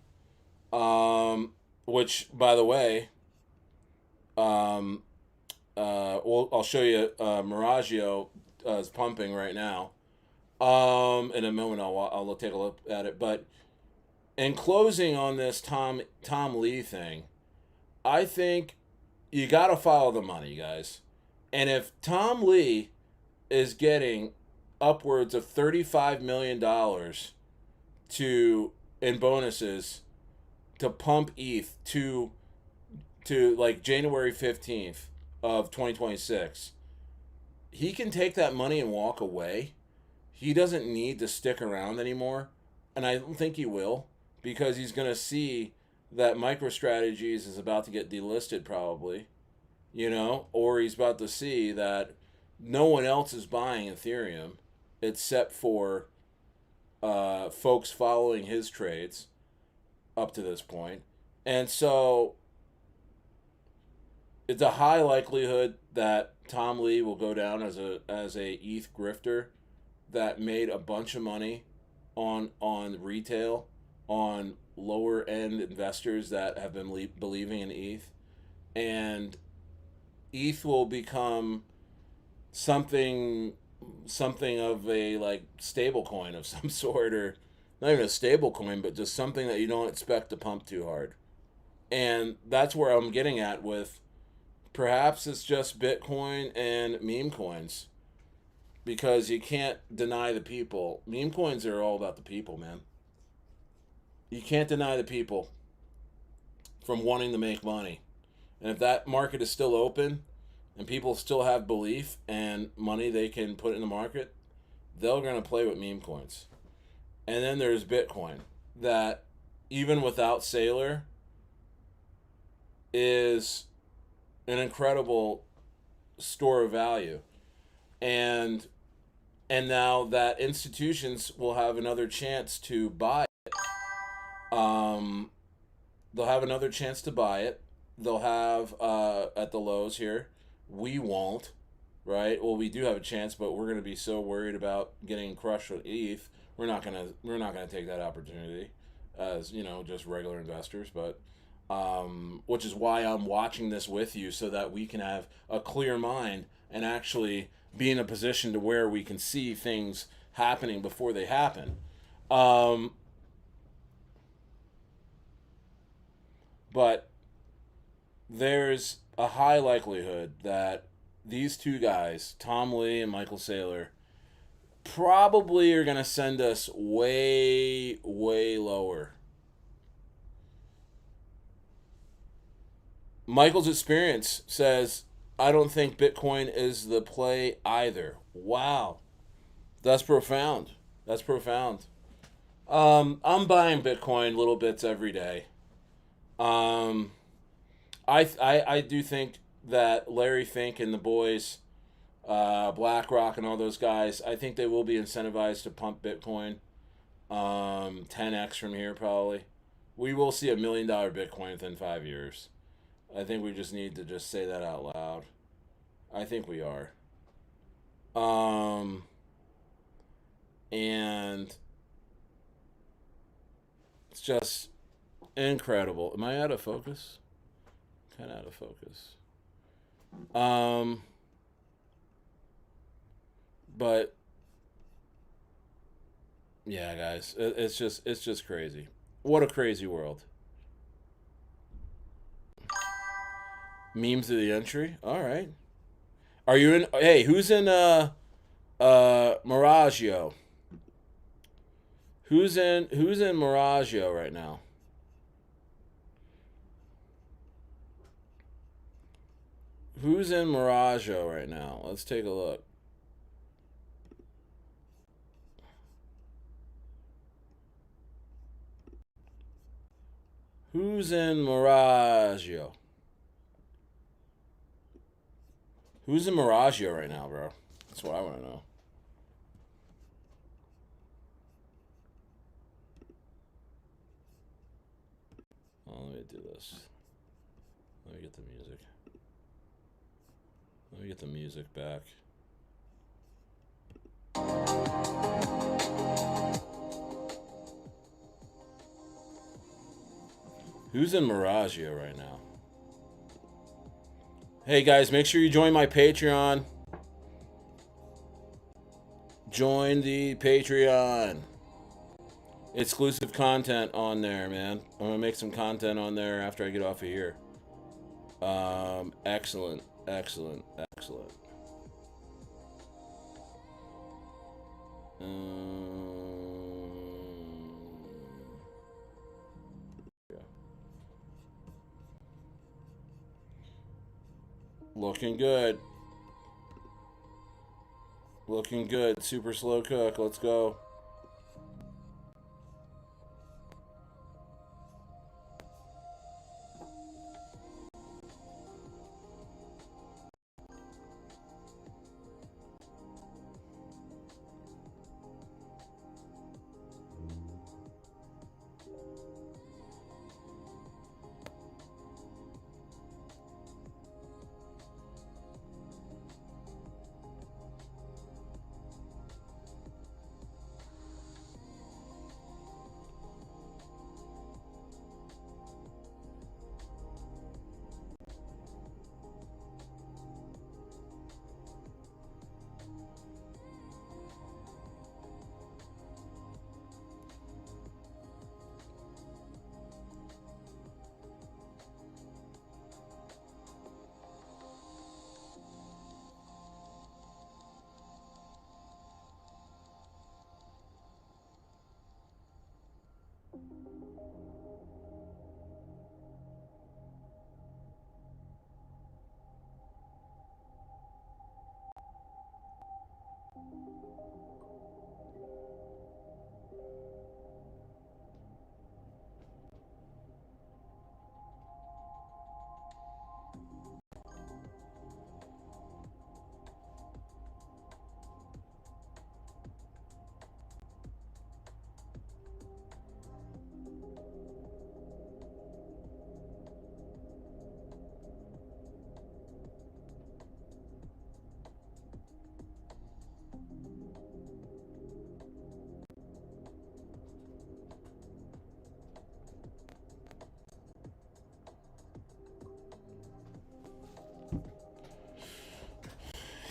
Which, by the way, I'll show you Miragio is pumping right now. In a moment, I'll take a look at it. But in closing on this Tom Lee thing, I think you got to follow the money, guys. And if Tom Lee is getting upwards of $35 million in bonuses to pump ETH to like January 15th of 2026, he can take that money and walk away. He doesn't need to stick around anymore, and I don't think he will, because he's going to see that MicroStrategies is about to get delisted probably, you know, or he's about to see that no one else is buying Ethereum except for folks following his trades up to this point. And so it's a high likelihood that Tom Lee will go down as a ETH grifter that made a bunch of money on retail, on lower end investors that have been believing in ETH, and ETH will become something of a like stable coin of some sort, or not even a stable coin, but just something that you don't expect to pump too hard. And that's where I'm getting at with, perhaps it's just Bitcoin and meme coins, because you can't deny the people. Meme coins are all about the people, man. You can't deny the people from wanting to make money. And if that market is still open and people still have belief and money they can put in the market, they're going to play with meme coins. And then there's Bitcoin, that even without Saylor is an incredible store of value. And now that institutions will have another chance to buy it. They'll have another chance to buy it. They'll have at the lows here. We won't, right? Well, we do have a chance, but we're going to be so worried about getting crushed with ETH. We're not gonna take that opportunity as, you know, just regular investors. But which is why I'm watching this with you so that we can have a clear mind and actually be in a position to where we can see things happening before they happen. But there's a high likelihood that these two guys, Tom Lee and Michael Saylor, probably are going to send us way, way lower. Michael's experience says, I don't think Bitcoin is the play either. Wow. That's profound. That's profound. I'm buying Bitcoin little bits every day. I do think that Larry Fink and the boys, BlackRock and all those guys, I think they will be incentivized to pump Bitcoin 10x from here probably. We will see $1 million Bitcoin within 5 years. I think we just need to just say that out loud. I think we are. And it's just incredible. Am I out of focus? Kind of out of focus. But yeah, guys, it's just crazy. What a crazy world. Memes of the entry. All right. Are you in? Hey, who's in? Miragio. Who's in Miragio right now? Who's in Miragio right now? Let's take a look. Who's in Miragio? Who's in Miragio right now, bro? That's what I want to know. Oh, let me do this. Let me get the music. Let me get the music back. Who's in Miragio right now? Hey guys, make sure you join my Patreon. Join the Patreon. Exclusive content on there, man. I'm gonna make some content on there after I get off of here. Excellent. Yeah. Looking good. Looking good. Super slow cook. Let's go.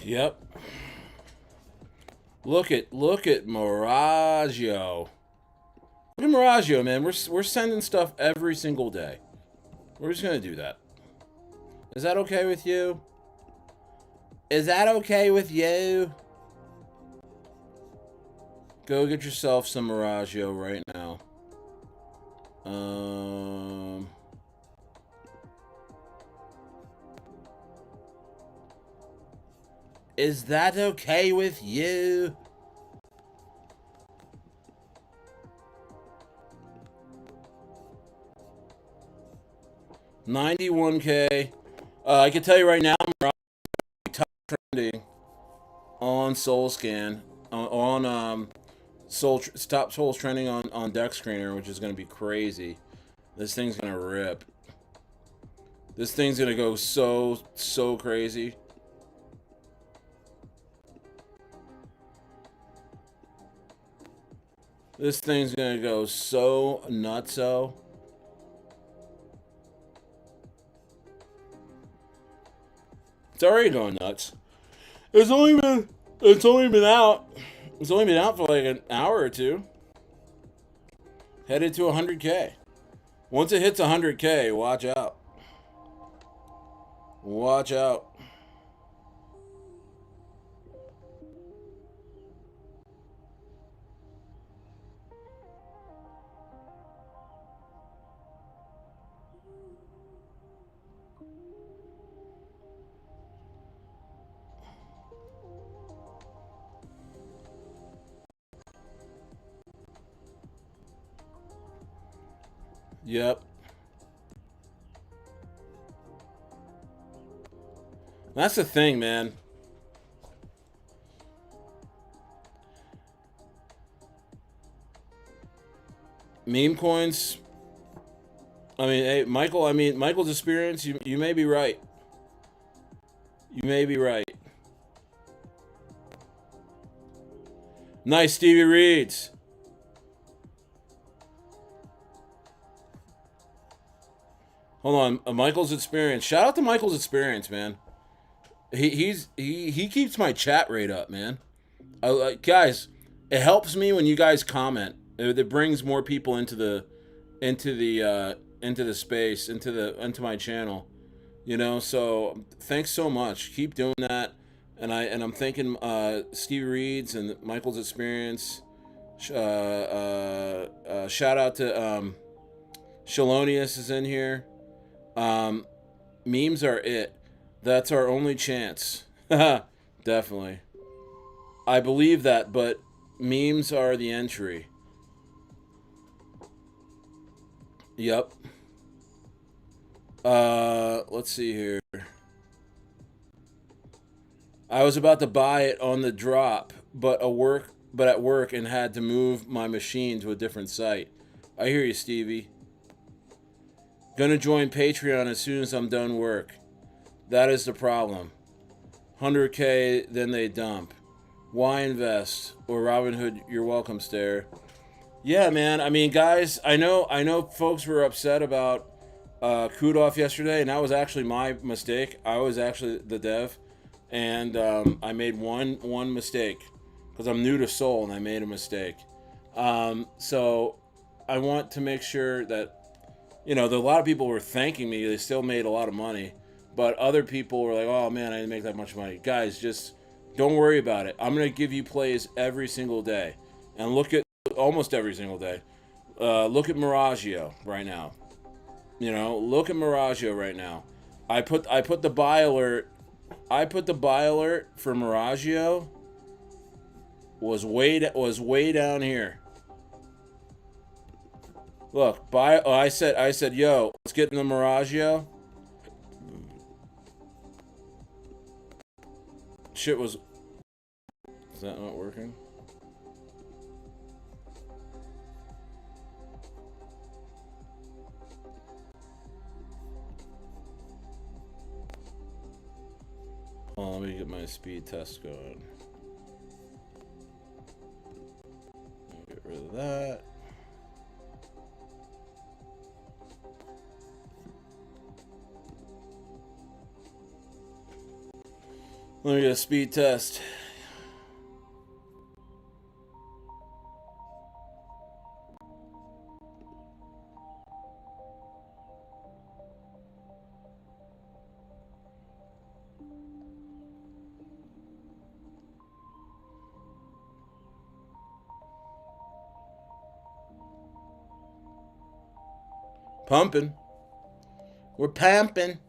Yep. Look at Miragio. Look at Miragio, man. We're sending stuff every single day. We're just gonna do that. Is that okay with you? Is that okay with you? Go get yourself some Miragio right now. Is that okay with you? $91K. I can tell you right now, top trending on SoulScan on top Soul's trending on Deck Screener, which is going to be crazy. This thing's going to rip. This thing's going to go so crazy. This thing's going to go so nutso. It's already going nuts. It's only been out for like an hour or two. Headed to 100K. Once it hits 100K, watch out. Watch out. Yep. That's the thing, man. Meme coins. I mean, hey, Michael, Michael's experience, you may be right. You may be right. Nice, Stevie Reeds. Hold on, Michael's experience. Shout out to Michael's experience, man. He keeps my chat rate up, man. Guys, it helps me when you guys comment. It brings more people into the space, into my channel. You know, so thanks so much. Keep doing that. And I'm thinking Stevie Reeds and Michael's experience. Shout out to Shalonius is in here. Memes are it. That's our only chance. Definitely. I believe that, but memes are the entry. Yep. Let's see here. I was about to buy it on the drop, but at work and had to move my machine to a different site. I hear you, Stevie. Gonna join Patreon as soon as I'm done work. That is the problem. 100K, then they dump. Why invest? Or Robinhood, you're welcome, Stare. Yeah, man. I mean, guys, I know folks were upset about Kudoff yesterday, and that was actually my mistake. I was actually the dev, and I made one mistake because I'm new to Soul, and I made a mistake. So I want to make sure that, you know, a lot of people were thanking me. They still made a lot of money. But other people were like, oh, man, I didn't make that much money. Guys, just don't worry about it. I'm going to give you plays every single day. And look at, almost every single day. Look at Miragio right now. You know, look at Miragio right now. I put the buy alert. I put the buy alert for Miragio was way down here. Look, buy. Oh, I said, yo, let's get in the Miragio. Shit was. Is that not working? Oh, let me get my speed test going. Get rid of that. Let me get a speed test. Pumping. We're pumping.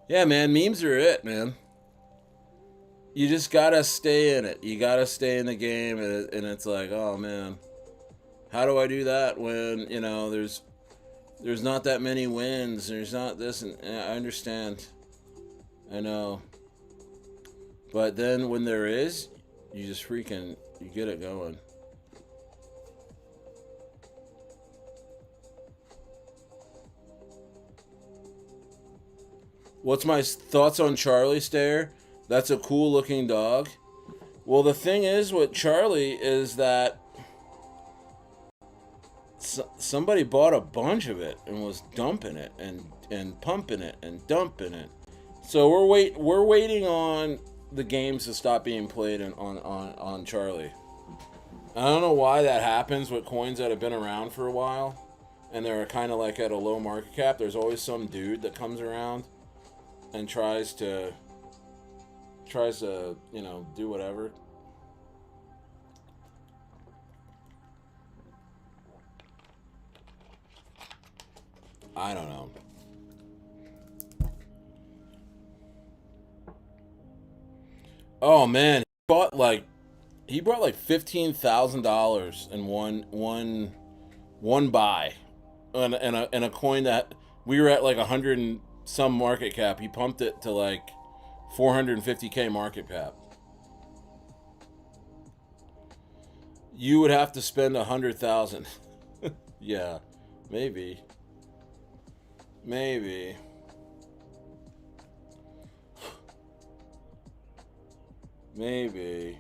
Yeah, man, memes are it, man. You just gotta stay in it. You gotta stay in the game, and it's like, oh man, how do I do that when there's not that many wins. There's not this, and I understand. I know. But then when there is, you just you get it going. What's my thoughts on Charlie Stare? That's a cool looking dog. Well, the thing is with Charlie is that somebody bought a bunch of it and was dumping it and pumping it and dumping it. So we're waiting on the games to stop being played on Charlie. I don't know why that happens with coins that have been around for a while and they're kind of like at a low market cap. There's always some dude that comes around and tries to do whatever. I don't know. Oh man, he brought like $15,000 in one buy, and a coin that we were at like 100 and some market cap. He pumped it to like 450K market cap. You would have to spend 100,000. Yeah, maybe. Maybe. Maybe.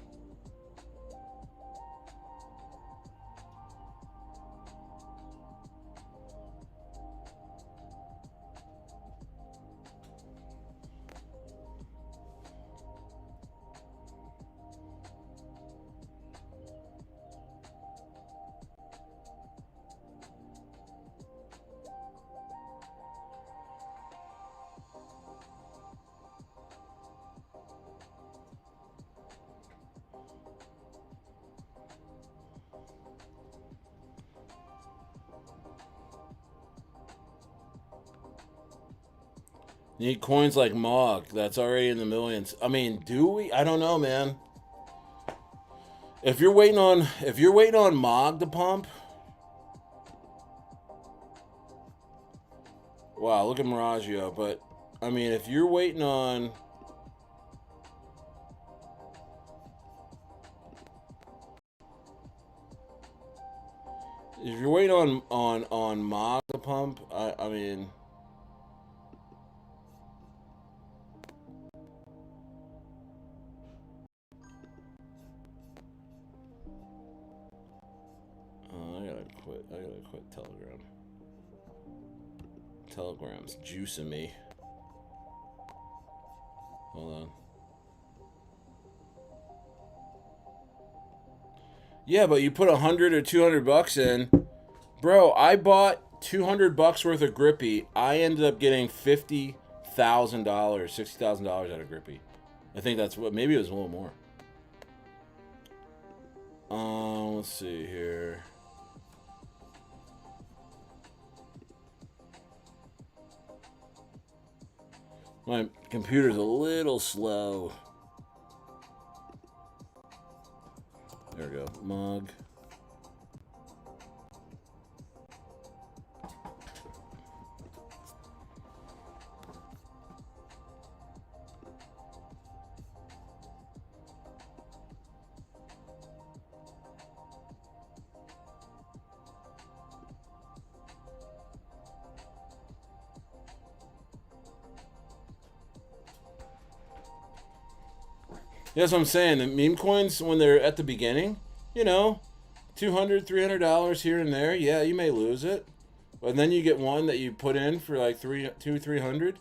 Need coins like Mog. That's already in the millions. I mean, do we? I don't know, man. If you're waiting on Mog to pump, wow, look at Miragio. But I mean, if you're waiting on, on Mog to pump, I mean. I gotta quit Telegram. Telegram's juicing me. Hold on. Yeah, but you put $100 or $200 in, bro. I bought $200 worth of Grippy. I ended up getting $50,000, $60,000 out of Grippy. I think that's what. Maybe it was a little more. Let's see here. My computer's a little slow. There we go. Mug. That's what I'm saying. The meme coins, when they're at the beginning, $200, $300 here and there. Yeah, you may lose it, but then you get one that you put in for like $300,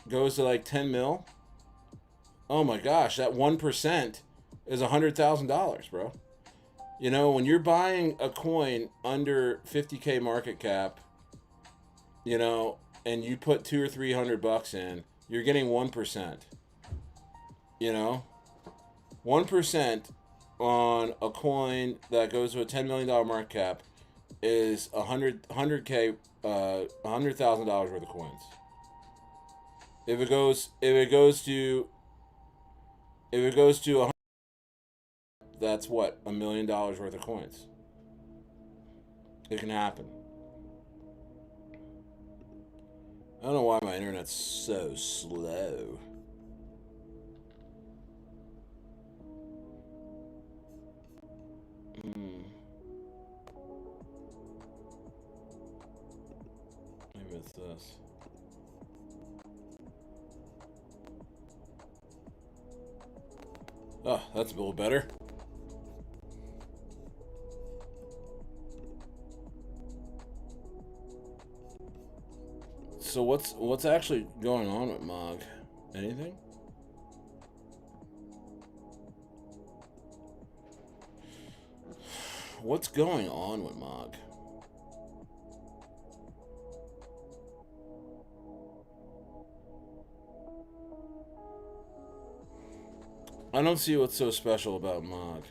goes to like 10 mil. Oh my gosh, that 1% is $100,000, bro. You know, when you're buying a coin under 50K market cap, you know, and you put $200 or $300 in, you're getting 1%. You know, 1% on a coin that goes to a $10 million market cap is $100K, $100,000 worth of coins. If it goes to that's what, $1 million worth of coins. It can happen. I don't know why my internet's so slow. Maybe it's this. Oh, that's a little better. So what's actually going on with Mog? Anything? What's going on with Mog? I don't see what's so special about Mog.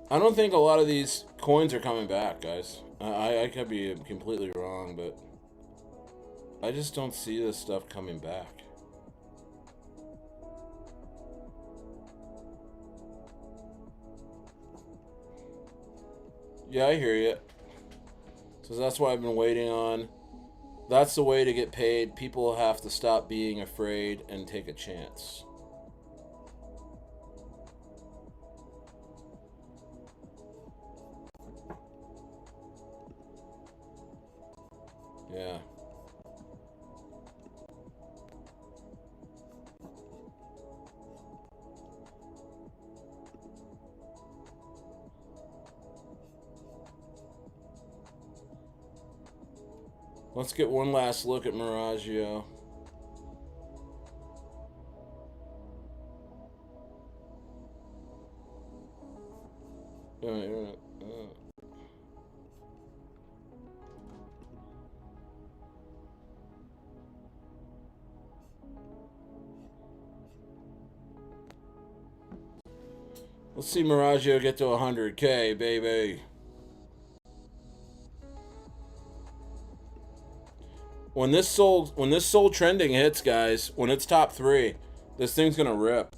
I don't think a lot of these coins are coming back, guys. I could be completely wrong, but I just don't see this stuff coming back. Yeah, I hear you. So that's what I've been waiting on. That's the way to get paid. People have to stop being afraid and take a chance. Yeah. Let's get one last look at Miragio. Let's see Miragio get to 100K, baby. When this soul trending hits, guys, when it's top 3, this thing's gonna rip.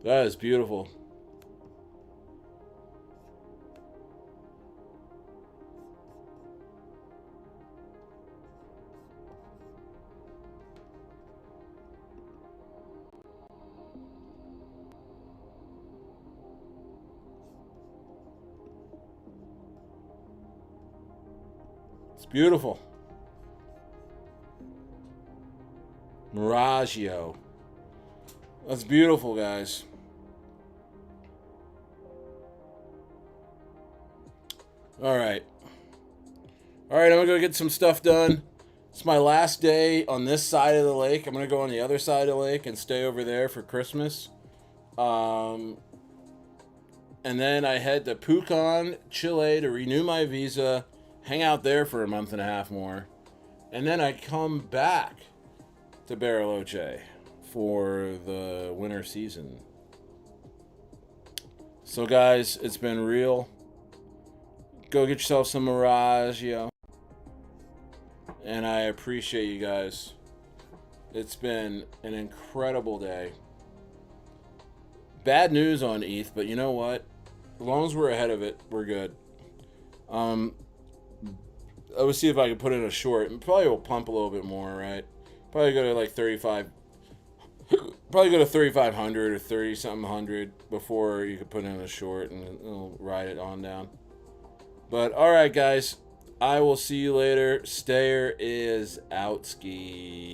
That is beautiful. It's beautiful. Miragio. That's beautiful, guys. All right. All right, I'm going to go get some stuff done. It's my last day on this side of the lake. I'm going to go on the other side of the lake and stay over there for Christmas. And then I head to Pucón, Chile to renew my visa, hang out there for a month and a half more. And then I come back to Bariloche for the winter season. So guys, it's been real. Go get yourself some Miragio. And I appreciate you guys. It's been an incredible day. Bad news on ETH, but you know what? As long as we're ahead of it, we're good. I would see if I could put in a short. It probably will pump a little bit more, right? Probably go to like 35. Probably go to 3,500 or 30 something hundred before you could put in a short, and it'll ride it on down. But all right, guys, I will see you later. Stayer is out ski.